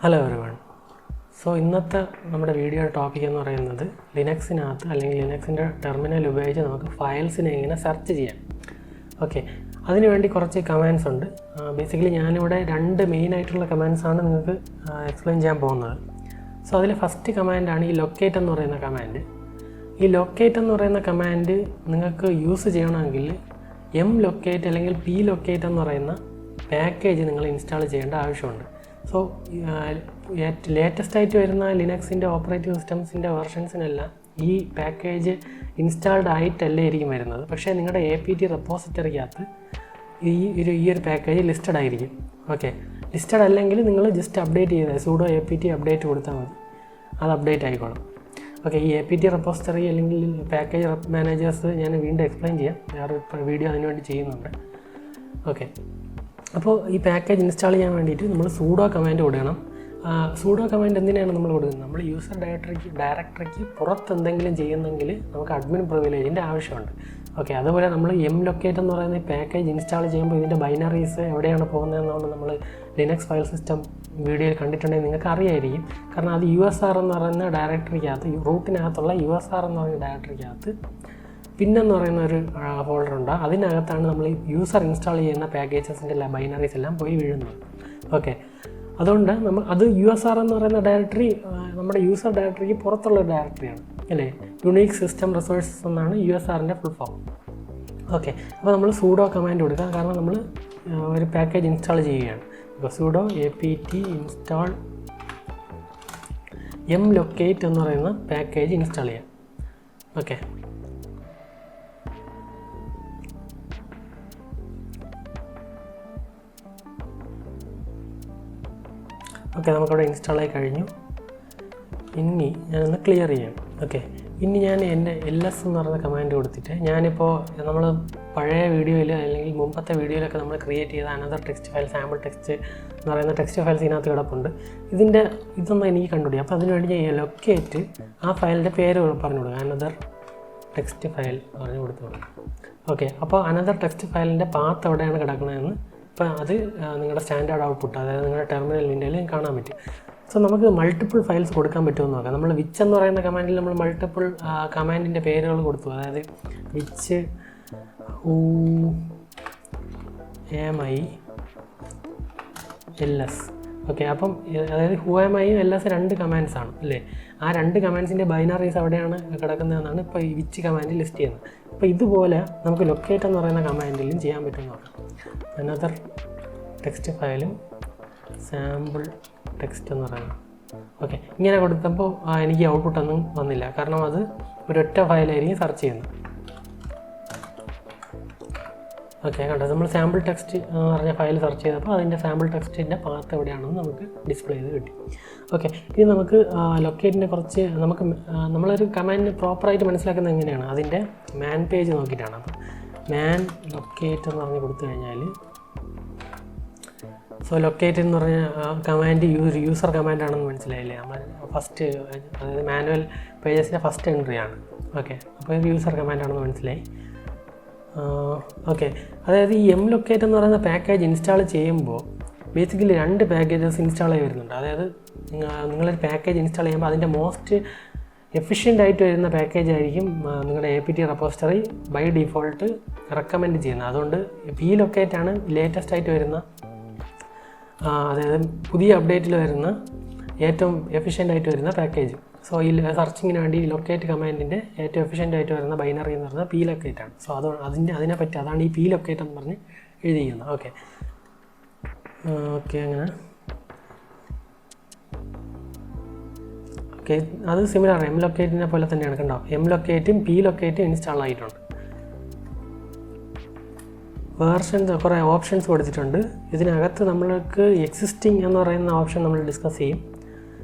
Hello everyone. ഇന്നത്തെ നമ്മുടെ video topic എന്ന് പറയുന്നത് ലിനക്സിനകത്ത് അല്ലെങ്കിൽ ലിനക്സിൻ്റെ ടെർമിനൽ ഉപയോഗിച്ച് നമുക്ക് ഫയൽസിനെ എങ്ങനെ സെർച്ച് ചെയ്യാം. ഓക്കെ, അതിനുവേണ്ടി കുറച്ച് കമാൻഡ്സ് ഉണ്ട്. ബേസിക്കലി ഞാനിവിടെ രണ്ട് മെയിനായിട്ടുള്ള കമാൻഡ്സാണ് നിങ്ങൾക്ക് എക്സ്പ്ലെയിൻ ചെയ്യാൻ പോകുന്നത്. അതിൽ ഫസ്റ്റ് കമാൻഡാണ് ഈ ലൊക്കേറ്റ് എന്ന് പറയുന്ന കമാൻഡ്. ഈ ലൊക്കേറ്റ് എന്ന് പറയുന്ന കമാൻഡ് നിങ്ങൾക്ക് യൂസ് ചെയ്യണമെങ്കിൽ locate അല്ലെങ്കിൽ plocate എന്ന് പറയുന്ന പാക്കേജ് നിങ്ങൾ ഇൻസ്റ്റാൾ ചെയ്യേണ്ട ആവശ്യമുണ്ട്. ലേറ്റസ്റ്റ് ആയിട്ട് വരുന്ന ലിനക്സിൻ്റെ ഓപ്പറേറ്റിംഗ് സിസ്റ്റംസിൻ്റെ വെർഷൻസിനെല്ലാം ഈ പാക്കേജ് ഇൻസ്റ്റാൾഡ് ആയിട്ടല്ലായിരിക്കും വരുന്നത്. പക്ഷേ നിങ്ങളുടെ APT റെപ്പോസിറ്ററിക്കകത്ത് ഈ ഒരു പാക്കേജ് ലിസ്റ്റഡ് ആയിരിക്കും. ഓക്കെ, ലിസ്റ്റഡ് അല്ലെങ്കിൽ നിങ്ങൾ ജസ്റ്റ് അപ്ഡേറ്റ് ചെയ്താൽ sudo apt അപ്ഡേറ്റ് കൊടുത്താൽ മതി, അത് അപ്ഡേറ്റ് ആയിക്കോളും. ഓക്കെ, ഈ APT റെപ്പോസിറ്ററി അല്ലെങ്കിൽ പാക്കേജ് മാനേജേഴ്സ് ഞാൻ വീണ്ടും എക്സ്പ്ലെയിൻ ചെയ്യാം, വേറെ വീഡിയോ അതിനുവേണ്ടി ചെയ്യുന്നുണ്ട്. ഓക്കെ, അപ്പോൾ ഈ പാക്കേജ് ഇൻസ്റ്റാൾ ചെയ്യാൻ വേണ്ടിയിട്ട് നമ്മൾ sudo കമാൻഡ് കൊടുക്കണം. sudo കമാൻഡ് എന്തിനാണ് നമ്മൾ കൊടുക്കുന്നത്? നമ്മൾ യൂസർ ഡയറക്ടറിക്ക് പുറത്ത് എന്തെങ്കിലും ചെയ്യുന്നെങ്കിൽ നമുക്ക് അഡ്മിൻ പ്രിവിലേജിൻ്റെ ആവശ്യമുണ്ട്. ഓക്കെ, അതുപോലെ നമ്മൾ locate എന്ന് പറയുന്ന പാക്കേജ് ഇൻസ്റ്റാൾ ചെയ്യുമ്പോൾ ഇതിൻ്റെ ബൈനറീസ് എവിടെയാണ് പോകുന്നതെന്നാണ് നമ്മൾ ലിനക്സ് ഫയൽ സിസ്റ്റം വീഡിയോയിൽ കണ്ടിട്ടുണ്ടെങ്കിൽ നിങ്ങൾക്ക് അറിയായിരിക്കും. കാരണം അത് USR എന്ന് പറയുന്ന ഡയറക്ടറിക്കകത്ത്, റൂട്ടിനകത്തുള്ള USR എന്ന് പറയുന്ന ഡയറക്ടറിക്കകത്ത് പിന്നെന്ന് പറയുന്ന ഒരു ഫോൾഡർ ഉണ്ട്. അതിനകത്താണ് നമ്മൾ യൂസർ ഇൻസ്റ്റാൾ ചെയ്യുന്ന പാക്കേജസിൻ്റെ ബൈനറീസ് എല്ലാം പോയി വീഴുന്നത്. ഓക്കെ, അതുകൊണ്ട് അത് USR എന്ന് പറയുന്ന ഡയറക്ടറി നമ്മുടെ യൂസർ ഡയറക്ടറിക്ക് പുറത്തുള്ള ഒരു ഡയറക്ടറിയാണ് അല്ലേ. യുണീക്ക് സിസ്റ്റം റിസോഴ്സസ് എന്നാണ് USRൻ്റെ ഫുൾ ഫോം. ഓക്കെ, അപ്പോൾ നമ്മൾ sudo കമാൻഡ് കൊടുക്കുക, കാരണം നമ്മൾ ഒരു പാക്കേജ് ഇൻസ്റ്റാൾ ചെയ്യുകയാണ്. അപ്പോൾ sudo apt install locate എന്ന് പറയുന്ന പാക്കേജ് ഇൻസ്റ്റാൾ ചെയ്യാം. ഓക്കെ, നമുക്കവിടെ ഇൻസ്റ്റാൾ ആയി കഴിഞ്ഞു. ഇനി ഞാനൊന്ന് ക്ലിയർ ചെയ്യാം. ഓക്കെ, ഇനി ഞാൻ എൻ്റെ ls എന്ന് പറയുന്ന കമാൻഡ് കൊടുത്തിട്ട് ഞാനിപ്പോൾ നമ്മൾ പഴയ വീഡിയോയിൽ അല്ലെങ്കിൽ മുമ്പത്തെ വീഡിയോയിലൊക്കെ നമ്മൾ ക്രിയേറ്റ് ചെയ്ത another text file, sample text എന്ന് പറയുന്ന ടെക്സ്റ്റ് ഫയൽസ് ഇതിനകത്ത് കിടപ്പുണ്ട്. ഇതൊന്നും എനിക്ക് കണ്ടുപിടിക്കും. അപ്പോൾ അതിനുവേണ്ടി ഞാൻ ലൊക്കേറ്റ് ആ ഫയലിൻ്റെ പേര് പറഞ്ഞു കൊടുക്കുക, അനദർ ടെക്സ്റ്റ് ഫയൽ പറഞ്ഞു കൊടുത്തു. ഓക്കെ, അപ്പോൾ അനദർ ടെക്സ്റ്റ് ഫയലിൻ്റെ പാത്ത് എവിടെയാണ് കിടക്കുന്നതെന്ന് ഇപ്പോൾ അത് നിങ്ങളുടെ സ്റ്റാൻഡേർഡ് ഔട്ട്പുട്ട്, അതായത് നിങ്ങളുടെ ടെർമിനൽ വിൻഡോയിൽ കാണാൻ പറ്റും. നമുക്ക് മൾട്ടിപ്പിൾ ഫയൽസ് കൊടുക്കാൻ പറ്റുമെന്ന് നോക്കാം. നമ്മൾ വിച്ച് എന്ന് പറയുന്ന കമാൻഡിൽ നമ്മൾ മൾട്ടിപ്പിൾ കമാൻഡിൻ്റെ പേരുകൾ കൊടുത്തു, അതായത് വിച്ച് ls. ഓക്കെ, അപ്പം അതായത് ls രണ്ട് കമാൻഡ്സ് ആണ് അല്ലേ. ആ രണ്ട് കമാൻഡ്സിൻ്റെ ബൈനറീസ് എവിടെയാണ് കിടക്കുന്നതെന്നാണ് ഇപ്പോൾ ഈ വിച്ച് കമാൻഡ് ലിസ്റ്റ് ചെയ്യുന്നത്. അപ്പോൾ ഇതുപോലെ നമുക്ക് ലൊക്കേറ്റ് എന്ന് പറയുന്ന കമാൻഡിലും ചെയ്യാൻ പറ്റുമെന്ന് നോക്കാം. അനദർ ടെക്സ്റ്റ് ഫയലും സാമ്പിൾ ടെക്സ്റ്റ് എന്ന് പറയുന്നത്. ഓക്കെ, ഇങ്ങനെ കൊടുത്തപ്പോൾ എനിക്ക് ഔട്ട്പുട്ടൊന്നും വന്നില്ല, കാരണം അത് ഒരൊറ്റ ഫയലായിരിക്കും സെർച്ച് ചെയ്യുന്നത്. ഓക്കെ, കണ്ടോ, നമ്മൾ സാമ്പിൾ ടെക്സ്റ്റ് എന്ന് പറഞ്ഞ ഫയൽ സെർച്ച് ചെയ്തപ്പോൾ അതിൻ്റെ സാമ്പിൾ ടെക്സ്റ്റിൻ്റെ പാത്ത് എവിടെയാണെന്ന് നമുക്ക് ഡിസ്പ്ലേ ചെയ്ത് കിട്ടി. ഓക്കെ, ഇനി നമുക്ക് ലൊക്കേറ്റിനെ കുറച്ച് നമ്മളൊരു കമാൻഡിന് പ്രോപ്പറായിട്ട് മനസ്സിലാക്കുന്നത് എങ്ങനെയാണ്, അതിൻ്റെ മാൻ പേജ് നോക്കിയിട്ടാണ്. അപ്പോൾ മാൻ ലൊക്കേറ്റ് എന്ന് പറഞ്ഞ് കൊടുത്തു കഴിഞ്ഞാൽ ലൊക്കേറ്റ് എന്ന് പറഞ്ഞ കമാൻഡ് യൂസർ കമാൻഡാണെന്ന് മനസ്സിലായില്ലേ. നമ്മൾ ഫസ്റ്റ്, അതായത് മാനുവൽ പേജസിൻ്റെ ഫസ്റ്റ് എൻട്രിയാണ്. ഓക്കെ, അപ്പോൾ ഇത് യൂസർ കമാൻഡാണെന്ന് മനസ്സിലായി. ഓക്കെ, അതായത് ഈ locate എന്ന് പറയുന്ന പാക്കേജ് ഇൻസ്റ്റാൾ ചെയ്യുമ്പോൾ ബേസിക്കലി രണ്ട് പാക്കേജസ് ഇൻസ്റ്റാൾ ആയി വരുന്നുണ്ട്. അതായത് നിങ്ങളൊരു പാക്കേജ് ഇൻസ്റ്റാൾ ചെയ്യുമ്പോൾ അതിൻ്റെ മോസ്റ്റ് എഫിഷ്യൻ്റ് ആയിട്ട് വരുന്ന പാക്കേജ് ആയിരിക്കും നിങ്ങളുടെ APT repository by default recommend ചെയ്യുന്നത്. അതുകൊണ്ട് plocate ആണ് ലേറ്റസ്റ്റ് ആയിട്ട് വരുന്ന, അതായത് പുതിയ അപ്ഡേറ്റിൽ വരുന്ന ഏറ്റവും എഫിഷ്യൻ്റ് ആയിട്ട് വരുന്ന പാക്കേജ്. ഈ സെർച്ചിങ്ങിന് വേണ്ടി ലൊക്കേറ്റ് കമാൻഡിൻ്റെ ഏറ്റവും എഫിഷ്യൻ്റ് ആയിട്ട് വരുന്ന ബൈനറി എന്ന് പറയുന്നത് plocate ആണ്. അതിനെപ്പറ്റി അതാണ് ഈ plocate എന്ന് പറഞ്ഞ് എഴുതിയിരിക്കുന്നത്. ഓക്കെ, അങ്ങനെ ഓക്കെ, അത് സിമിലർ locate പോലെ തന്നെയാണ്. കണ്ടോ, locate-ഉം plocate-ഉം ഇൻസ്റ്റാൾ ആയിട്ടുണ്ട്. വേർഷൻസ് കുറേ ഓപ്ഷൻസ് കൊടുത്തിട്ടുണ്ട്. ഇതിനകത്ത് നമ്മൾക്ക് എക്സിസ്റ്റിംഗ് എന്ന് പറയുന്ന ഓപ്ഷൻ നമ്മൾ ഡിസ്കസ് ചെയ്യും.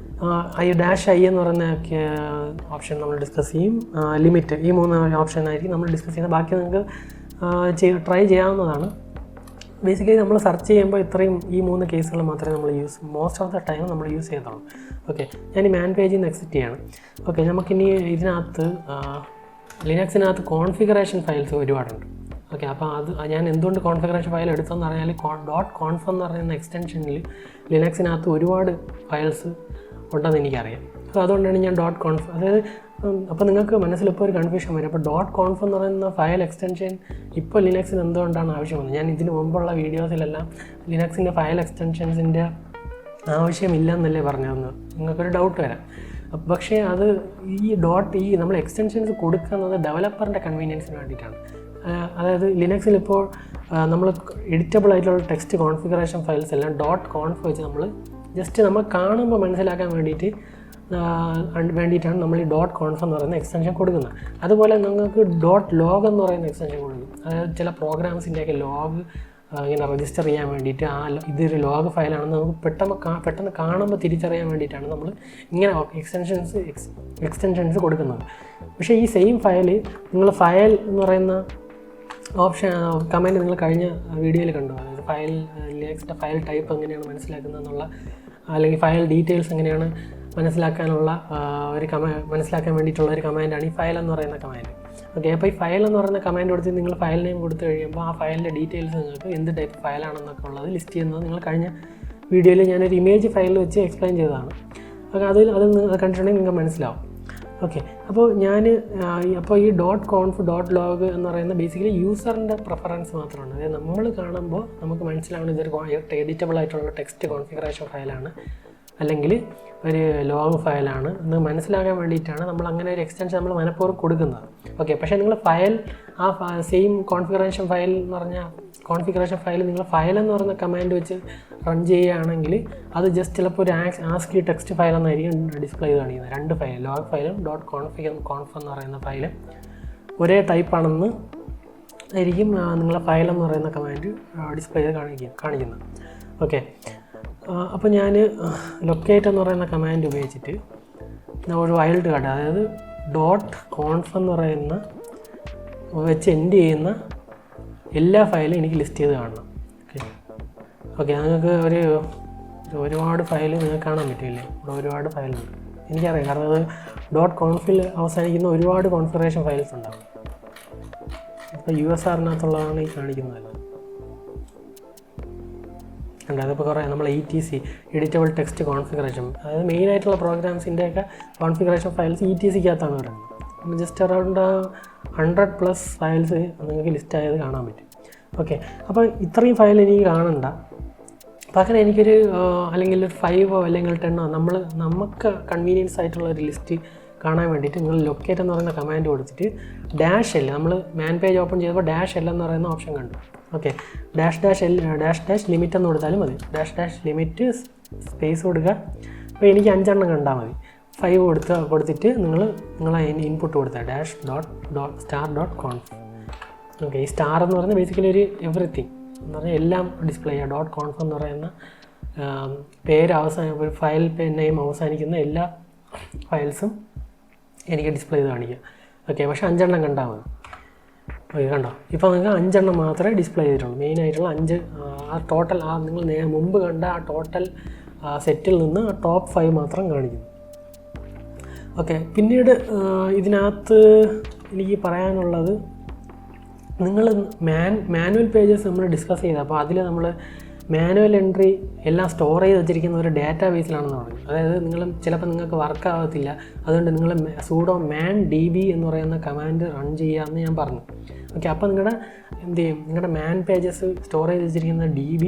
I എന്ന് പറയുന്ന ഓപ്ഷൻ നമ്മൾ ഡിസ്കസ് ചെയ്യും. ലിമിറ്റ്, ഈ മൂന്ന് ഓപ്ഷൻ ആയിരിക്കും നമ്മൾ ഡിസ്കസ് ചെയ്യുന്നത്. ബാക്കി നിങ്ങൾക്ക് ട്രൈ ചെയ്യാവുന്നതാണ്. ബേസിക്കലി നമ്മൾ സെർച്ച് ചെയ്യുമ്പോൾ ഈ മൂന്ന് കേസുകൾ മാത്രമേ നമ്മൾ മോസ്റ്റ് ഓഫ് ദ ടൈം നമ്മൾ യൂസ് ചെയ്യത്തുള്ളൂ. ഓക്കെ, ഞാൻ ഈ മാൻ പേജിൽ നിന്ന് എക്സിറ്റ് ചെയ്യാണ്. ഓക്കെ, നമുക്കിനി ഇതിനകത്ത് ലിനക്സിനകത്ത് കോൺഫിഗറേഷൻ ഫയൽസ് ഒരുപാടുണ്ട്. ഓക്കെ, അപ്പോൾ അത് ഞാൻ എന്തുകൊണ്ട് കോൺഫിഗറേഷൻ ഫയൽ എടുത്തതെന്ന് പറഞ്ഞാൽ .conf എന്ന് പറയുന്ന എക്സ്റ്റൻഷനിൽ ലിനക്സിനകത്ത് ഒരുപാട് ഫയൽസ് ഉണ്ടെന്ന് എനിക്കറിയാം. അപ്പോൾ അതുകൊണ്ടാണ് ഞാൻ .conf, അതായത് അപ്പോൾ നിങ്ങൾക്ക് മനസ്സിലിപ്പോൾ ഒരു കൺഫ്യൂഷൻ വരും. അപ്പോൾ .conf എന്ന് പറയുന്ന ഫയൽ എക്സ്റ്റൻഷൻ ഇപ്പോൾ ലിനക്സിന് എന്തുകൊണ്ടാണ് ആവശ്യമെന്ന്. ഞാൻ ഇതിന് മുമ്പുള്ള വീഡിയോസിലെല്ലാം ലിനക്സിൻ്റെ ഫയൽ എക്സ്റ്റൻഷൻസിൻ്റെ ആവശ്യമില്ലെന്നല്ലേ പറഞ്ഞതെന്ന് നിങ്ങൾക്കൊരു ഡൗട്ട് വരാം. പക്ഷേ അത് ഈ നമ്മൾ എക്സ്റ്റൻഷൻസ് കൊടുക്കുന്നത് ഡെവലപ്പറിൻ്റെ കൺവീനിയൻസിന് വേണ്ടിയിട്ടാണ്. അതായത് ലിനക്സിലിപ്പോൾ നമ്മൾ എഡിറ്റബിൾ ആയിട്ടുള്ള ടെക്സ്റ്റ് കോൺഫിഗറേഷൻ ഫയൽസ് എല്ലാം .conf വെച്ച് നമ്മൾ കാണുമ്പോൾ മനസ്സിലാക്കാൻ വേണ്ടിയിട്ടാണ് നമ്മൾ ഈ .conf എന്ന് പറയുന്ന എക്സ്റ്റൻഷൻ കൊടുക്കുന്നത്. അതുപോലെ നിങ്ങൾക്ക് .log എന്ന് പറയുന്ന എക്സ്റ്റൻഷൻ കൊടുക്കും. അതായത് ചില പ്രോഗ്രാംസിൻ്റെയൊക്കെ ലോഗ് ഇങ്ങനെ രജിസ്റ്റർ ചെയ്യാൻ വേണ്ടിയിട്ട് ഇതൊരു ലോഗ് ഫയലാണെന്ന് നമുക്ക് പെട്ടെന്ന് കാണുമ്പോൾ തിരിച്ചറിയാൻ വേണ്ടിയിട്ടാണ് നമ്മൾ ഇങ്ങനെ എക്സ്റ്റൻഷൻസ് കൊടുക്കുന്നത്. പക്ഷേ ഈ സെയിം ഫയൽ നിങ്ങൾ ഫയൽ എന്ന് പറയുന്ന കമാൻഡ് നിങ്ങൾ കഴിഞ്ഞ വീഡിയോയിൽ കണ്ടു. അതായത് ലിനക്സിൻ്റെ ഫയൽ ടൈപ്പ് എങ്ങനെയാണ് മനസ്സിലാക്കുന്നതെന്നുള്ള, അല്ലെങ്കിൽ ഫയൽ ഡീറ്റെയിൽസ് എങ്ങനെയാണ് മനസ്സിലാക്കാൻ വേണ്ടിയിട്ടുള്ള ഒരു കമാൻഡാണ് ഈ ഫയൽ എന്ന് പറയുന്ന കമാൻഡ്. ഓക്കെ, അപ്പോൾ ഈ ഫയൽ എന്ന് പറയുന്ന കമാൻഡ് കൊടുത്ത് നിങ്ങൾ ഫയൽ നെയിം കൊടുത്തു കഴിയുമ്പോൾ ആ ഫയലിൻ്റെ ഡീറ്റെയിൽസ് നിങ്ങൾക്ക് എന്ത് ടൈപ്പ് ഫയലാണെന്നൊക്കെ ഉള്ളത് ലിസ്റ്റ് ചെയ്യുന്നത് നിങ്ങൾ കഴിഞ്ഞ വീഡിയോയിൽ ഞാനൊരു ഇമേജ് ഫയൽ വെച്ച് എക്സ്പ്ലെയിൻ ചെയ്തതാണ്. അപ്പോൾ അത് കണ്ടിട്ടുണ്ടെങ്കിൽ നിങ്ങൾക്ക് മനസ്സിലാവും. ഓക്കെ, അപ്പോൾ ഈ .conf .log എന്ന് പറയുന്ന ബേസിക്കലി യൂസറിൻ്റെ പ്രിഫറൻസ് മാത്രമാണ്. അതായത് നമ്മൾ കാണുമ്പോൾ നമുക്ക് മനസ്സിലാവുന്ന ഇതൊരു എഡിറ്റബിൾ ആയിട്ടുള്ള ടെക്സ്റ്റ് കോൺഫിഗറേഷൻ ഫയലാണ് അല്ലെങ്കിൽ ഒരു ലോഗ് ഫയലാണ് എന്ന് മനസ്സിലാക്കാൻ വേണ്ടിയിട്ടാണ് നമ്മൾ അങ്ങനെ ഒരു എക്സ്റ്റൻഷൻ നമ്മൾ മനഃപൂർവ്വം കൊടുക്കുന്നത്. ഓക്കെ, പക്ഷേ നിങ്ങൾ ഫയൽ സെയിം കോൺഫിഗറേഷൻ ഫയൽ എന്ന് പറഞ്ഞാൽ കോൺഫിഗറേഷൻ ഫയൽ നിങ്ങൾ ഫയൽ എന്ന് പറയുന്ന കമാൻഡ് വെച്ച് റൺ ചെയ്യുകയാണെങ്കിൽ അത് ജസ്റ്റ് ചിലപ്പോൾ ഒരു ആസ്കി ടെക്സ്റ്റ് ഫയൽ എന്നായിരിക്കും ഡിസ്പ്ലേ ചെയ്ത് കാണിക്കുന്നത്. രണ്ട് ഫയൽ, ലോഗ് ഫയലും .conf എന്ന് പറയുന്ന ഫയലും ഒരേ ടൈപ്പാണെന്ന് ആയിരിക്കും നിങ്ങളെ ഫയൽ എന്ന് പറയുന്ന കമാൻഡ് ഡിസ്പ്ലേ ചെയ്ത് കാണിക്കുന്നത്. ഓക്കെ, അപ്പോൾ ഞാൻ ലൊക്കേറ്റ് എന്ന് പറയുന്ന കമാൻഡ് ഉപയോഗിച്ചിട്ട് ഒരു വൈൽഡ് കാർഡ്, അതായത് .conf എന്ന് പറയുന്ന വെച്ച് എൻഡ് ചെയ്യുന്ന എല്ലാ ഫയലും എനിക്ക് ലിസ്റ്റ് ചെയ്ത് കാണണം. ഓക്കെ, നിങ്ങൾക്ക് ഒരുപാട് ഫയൽ നിങ്ങൾക്ക് കാണാൻ പറ്റില്ലേ? ഇവിടെ ഒരുപാട് ഫയലുണ്ട്, എനിക്കറിയാം. കാരണം അത് .conf-ൽ അവസാനിക്കുന്ന ഒരുപാട് കോൺഫിഗറേഷൻ ഫയൽസ് ഉണ്ടാകും. ഇപ്പോൾ USR-നകത്തുള്ളതാണ് ഈ കാണിക്കുന്നത്. അതിപ്പോൾ കുറേ നമ്മൾ ETC എഡിറ്റബിൾ ടെക്സ്റ്റ് കോൺഫിഗറേഷൻ, അതായത് മെയിനായിട്ടുള്ള പ്രോഗ്രാംസിൻ്റെയൊക്കെ കോൺഫിഗറേഷൻ ഫയൽസ് ETC-ക്കകത്താണ് വരുന്നത്. ജസ്റ്റ് അറൗണ്ട് 100+ ഫയൽസ് നിങ്ങൾക്ക് ലിസ്റ്റ് ആയത് കാണാൻ പറ്റും. ഓക്കെ, അപ്പോൾ ഇത്രയും ഫയൽ എനിക്ക് കാണണ്ട. പകരം എനിക്കൊരു അല്ലെങ്കിൽ ഒരു 5 അല്ലെങ്കിൽ 10 നമുക്ക് കൺവീനിയൻസ് ആയിട്ടുള്ള ഒരു ലിസ്റ്റ് കാണാൻ വേണ്ടിയിട്ട് നിങ്ങൾ ലൊക്കേറ്റ് എന്ന് പറയുന്ന കമാൻഡ് കൊടുത്തിട്ട് -L, നമ്മൾ മാൻ പേജ് ഓപ്പൺ ചെയ്തപ്പോൾ -L എന്ന് പറയുന്ന ഓപ്ഷൻ കണ്ടു. ഓക്കെ, -L ലിമിറ്റ് എന്ന് കൊടുത്താലും മതി. ലിമിറ്റ് സ്പേസ് കൊടുക്കുക. അപ്പോൾ എനിക്ക് 5 എണ്ണം കണ്ടാൽ മതി. 5 കൊടുത്തിട്ട് നിങ്ങളെ ഇൻപുട്ട് കൊടുത്താൽ .conf. ഓക്കെ, ഈ സ്റ്റാർ എന്ന് പറയുന്നത് ബേസിക്കലി ഒരു എവറിത്തിങ് എന്ന് പറഞ്ഞാൽ എല്ലാം ഡിസ്പ്ലേ ചെയ്യുക. .conf എന്ന് പറയുന്ന ഒരു ഫയൽ നെയിം അവസാനിക്കുന്ന എല്ലാ ഫയൽസും എനിക്ക് ഡിസ്പ്ലേ ചെയ്ത് കാണിക്കുക. ഓക്കെ, പക്ഷേ 5 എണ്ണം കണ്ടാൽ മതി. ഓക്കെ, കണ്ടോ? ഇപ്പോൾ നിങ്ങൾക്ക് 5 എണ്ണം മാത്രമേ ഡിസ്പ്ലേ ചെയ്തിട്ടുള്ളൂ. മെയിനായിട്ടുള്ള 5 ടോട്ടൽ നിങ്ങൾ മുമ്പ് കണ്ട ടോട്ടൽ സെറ്റിൽ നിന്ന് ടോപ്പ് 5 മാത്രം കാണിക്കുന്നു. ഓക്കെ, പിന്നീട് ഇതിനകത്ത് എനിക്ക് പറയാനുള്ളത്, നിങ്ങൾ മാനുവൽ പേജസ് നമ്മൾ ഡിസ്കസ് ചെയ്ത്, അപ്പോൾ അതിൽ നമ്മൾ മാനുവൽ എൻട്രി എല്ലാം സ്റ്റോർ ചെയ്ത് വെച്ചിരിക്കുന്ന ഒരു ഡാറ്റാ ബേസിലാണെന്ന് പറഞ്ഞു. അതായത് ചിലപ്പോൾ നിങ്ങൾക്ക് വർക്ക് ആകത്തില്ല, അതുകൊണ്ട് നിങ്ങൾ sudo man db എന്ന് പറയുന്ന കമാൻഡ് റൺ ചെയ്യാമെന്ന് ഞാൻ പറഞ്ഞു. ഓക്കെ, അപ്പോൾ നിങ്ങളുടെ മാൻ പേജസ് സ്റ്റോർ ചെയ്ത് വെച്ചിരിക്കുന്ന DB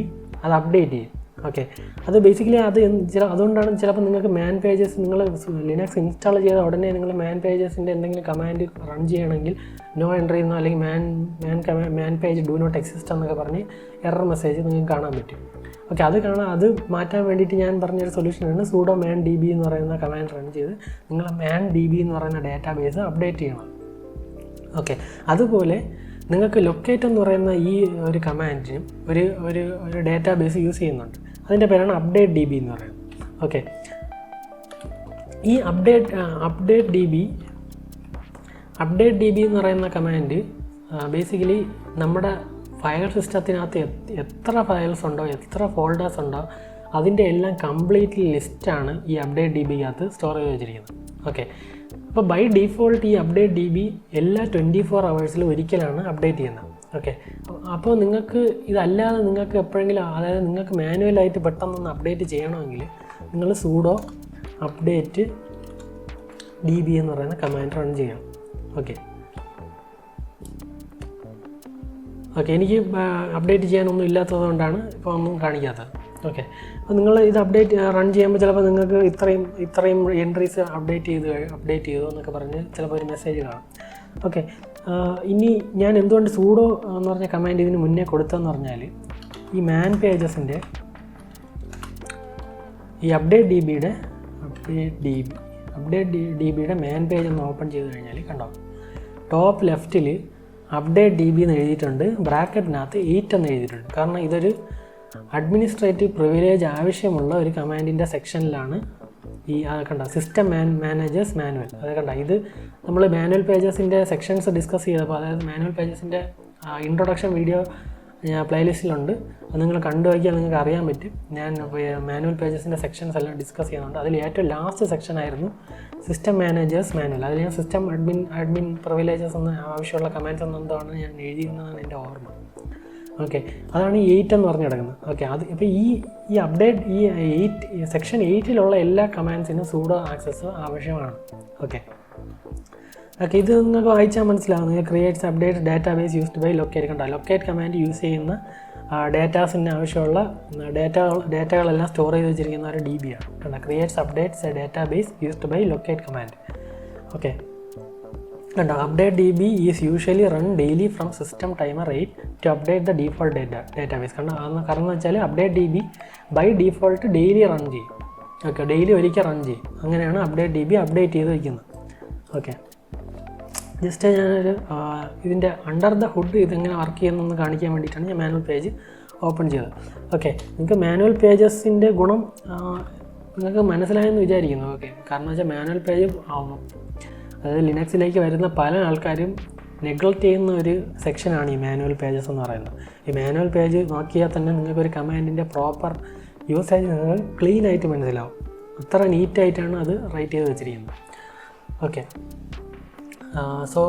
അത് അപ്ഡേറ്റ് ചെയ്യും. ഓക്കെ, അത് ബേസിക്കലി അതുകൊണ്ടാണ് ചിലപ്പോൾ നിങ്ങൾക്ക് മാൻ പേജസ് നിങ്ങൾ ലിനക്സ് ഇൻസ്റ്റാൾ ചെയ്ത ഉടനെ നിങ്ങൾ മാൻ പേജസിൻ്റെ എന്തെങ്കിലും കമാൻഡ് റൺ ചെയ്യണമെങ്കിൽ നോ എൻട്രി എന്നോ അല്ലെങ്കിൽ മാൻ പേജ് ഡു നോട്ട് എക്സിസ്റ്റ് എന്നൊക്കെ പറഞ്ഞ് എറർ മെസ്സേജ് നിങ്ങൾക്ക് കാണാൻ പറ്റും. ഓക്കെ, അത് മാറ്റാൻ വേണ്ടിയിട്ട് ഞാൻ പറഞ്ഞൊരു സൊല്യൂഷനാണ് sudo man db എന്ന് പറയുന്ന കമാൻഡ് റൺ ചെയ്ത് നിങ്ങൾ man db എന്ന് പറയുന്ന ഡാറ്റാ ബേസ് അപ്ഡേറ്റ് ചെയ്യണം. ഓക്കെ, അതുപോലെ നിങ്ങൾക്ക് ലൊക്കേറ്റ് എന്ന് പറയുന്ന ഈ ഒരു കമാൻഡിനും ഒരു ഡാറ്റാ ബേസ് യൂസ് ചെയ്യുന്നുണ്ട്. അതിൻ്റെ പേരാണ് update db എന്ന് പറയുന്നത്. ഓക്കെ, ഈ update db എന്ന് പറയുന്ന കമാൻഡ് ബേസിക്കലി നമ്മുടെ ഫയൽ സിസ്റ്റത്തിനകത്ത് എത്ര ഫയൽസ് ഉണ്ടോ, എത്ര ഫോൾഡേഴ്സ് ഉണ്ടോ, അതിൻ്റെ എല്ലാം കംപ്ലീറ്റ്ലി ലിസ്റ്റാണ് ഈ update db-ക്കകത്ത് സ്റ്റോർ ചെയ്ത് വെച്ചിരിക്കുന്നത്. ഓക്കെ, അപ്പോൾ ബൈ ഡിഫോൾട്ട് ഈ update db എല്ലാ 24 hours ഒരിക്കലാണ് അപ്ഡേറ്റ് ചെയ്യുന്നത്. ഓക്കെ. അപ്പോൾ നിങ്ങൾക്ക് ഇതല്ലാതെ നിങ്ങൾക്ക് എപ്പോഴെങ്കിലും, അതായത് നിങ്ങൾക്ക് മാനുവലായിട്ട് പെട്ടെന്നൊന്ന് അപ്ഡേറ്റ് ചെയ്യണമെങ്കിൽ നിങ്ങൾ sudo update db എന്ന് പറയുന്ന കമാൻഡ് റൺ ചെയ്യണം. ഓക്കെ. എനിക്ക് അപ്ഡേറ്റ് ചെയ്യാനൊന്നും ഇല്ലാത്തത് കൊണ്ടാണ് ഇപ്പോൾ ഒന്നും കാണിക്കാത്തത്. ഓക്കെ. അപ്പോൾ നിങ്ങൾ ഇത് റൺ ചെയ്യുമ്പോൾ ചിലപ്പോൾ നിങ്ങൾക്ക് ഇത്രയും എൻട്രീസ് അപ്ഡേറ്റ് ചെയ്തു എന്നൊക്കെ പറഞ്ഞ് ചിലപ്പോൾ ഒരു മെസ്സേജ് കാണും. ഓക്കെ. ഇനി ഞാൻ എന്തുകൊണ്ട് sudo എന്ന് പറഞ്ഞ കമാൻഡ് ഇതിന് മുന്നേ കൊടുത്തതെന്ന് പറഞ്ഞാൽ, ഈ മാൻ പേജസിൻ്റെ ഈ അപ്ഡേറ്റ് ഡിബിയുടെ മാൻ പേജ് ഒന്ന് ഓപ്പൺ ചെയ്ത് കഴിഞ്ഞാൽ കണ്ടോ, ടോപ്പ് ലെഫ്റ്റിൽ അപ്ഡേറ്റ് ഡി ബി എന്ന് എഴുതിയിട്ടുണ്ട്, ബ്രാക്കറ്റിനകത്ത് 8 എന്ന് എഴുതിയിട്ടുണ്ട്. കാരണം ഇതൊരു അഡ്മിനിസ്ട്രേറ്റീവ് പ്രിവിലേജ് ആവശ്യമുള്ള ഒരു കമാൻഡിൻ്റെ സെക്ഷനിലാണ് ഈ കണ്ട സിസ്റ്റം മാനേജേഴ്സ് മാനുവൽ. അത് കണ്ട, ഇത് നമ്മൾ മാനുവൽ പേജസിൻ്റെ സെക്ഷൻസ് ഡിസ്കസ് ചെയ്തപ്പോൾ, അതായത് മാനുവൽ പേജസിൻ്റെ ഇൻട്രൊഡക്ഷൻ വീഡിയോ പ്ലേലിസ്റ്റിലുണ്ട്. അത് നിങ്ങൾ കണ്ടു നോക്കിയാൽ നിങ്ങൾക്ക് അറിയാൻ പറ്റും. ഞാൻ മാനുവൽ പേജസിൻ്റെ സെക്ഷൻസ് എല്ലാം ഡിസ്കസ് ചെയ്യുന്നുണ്ട്. അതിൽ ഏറ്റവും ലാസ്റ്റ് സെക്ഷൻ ആയിരുന്നു സിസ്റ്റം മാനേജേഴ്സ് മാനുവൽ. അതിൽ ഞാൻ സിസ്റ്റം അഡ്മിൻ പ്രിവിലേജസ് എന്ന് ആവശ്യമുള്ള കമാൻഡ്സ് എന്നെന്താണ് ഞാൻ എഴുതിയിരുന്നതാണ് എൻ്റെ ഓർമ്മ. ഓക്കെ. അതാണ് ഈ 8 എന്ന് പറഞ്ഞ് കിടക്കുന്നത്. ഓക്കെ. അത് ഇപ്പോൾ ഈ അപ്ഡേറ്റ് ഈ സെക്ഷൻ 8 എല്ലാ കമാൻഡ്സിനും sudo ആക്സസ് ആവശ്യമാണ്. ഓക്കെ. ഇത് നിങ്ങൾക്ക് വായിച്ചാൽ മനസ്സിലാവും. നിങ്ങൾ creates update database used by locate. കണ്ട, ലൊക്കേറ്റ് കമാൻഡ് യൂസ് ചെയ്യുന്ന ഡാറ്റാസിന് ആവശ്യമുള്ള ഡാറ്റകളെല്ലാം സ്റ്റോർ ചെയ്ത് വെച്ചിരിക്കുന്ന ഒരു DB ആണ്. കണ്ട, creates updates a database used by locate command. Okay. കണ്ടോ, update DB is usually run daily from system timer 8 to update the default database. കാരണം എന്ന് വെച്ചാൽ update DB by default daily run ചെയ്യും. ഓക്കെ. ഡെയിലി ഒരിക്കൽ run ചെയ്യും. അങ്ങനെയാണ് update DB update ചെയ്ത് വയ്ക്കുന്നത്. ഓക്കെ. ജസ്റ്റ് ഞാനൊരു ഇതിൻ്റെ അണ്ടർ ദ ഹുഡ് ഇതെങ്ങനെ വർക്ക് ചെയ്യുന്നതെന്ന് കാണിക്കാൻ വേണ്ടിയിട്ടാണ് ഞാൻ മാനുവൽ പേജ് ഓപ്പൺ ചെയ്തത്. ഓക്കെ. നിങ്ങൾക്ക് മാനുവൽ പേജസിൻ്റെ ഗുണം നിങ്ങൾക്ക് മനസ്സിലായെന്ന് വിചാരിക്കുന്നു. ഓക്കെ. കാരണം വെച്ചാൽ മാനുവൽ പേജ് അതായത് ലിനക്സിലേക്ക് വരുന്ന പല ആൾക്കാരും നെഗ്ലക്റ്റ് ചെയ്യുന്ന ഒരു സെക്ഷനാണ് ഈ മാനുവൽ പേജസ് എന്ന് പറയുന്നത്. ഈ മാനുവൽ പേജ് നോക്കിയാൽ തന്നെ നിങ്ങൾക്കൊരു കമാൻഡിൻ്റെ പ്രോപ്പർ യൂസേജ് നിങ്ങൾ ക്ലീൻ ആയിട്ട് മനസ്സിലാവും. അത്ര നീറ്റായിട്ടാണ് അത് റൈറ്റ് ചെയ്ത് വെച്ചിരിക്കുന്നത്. ഓക്കെ. സോ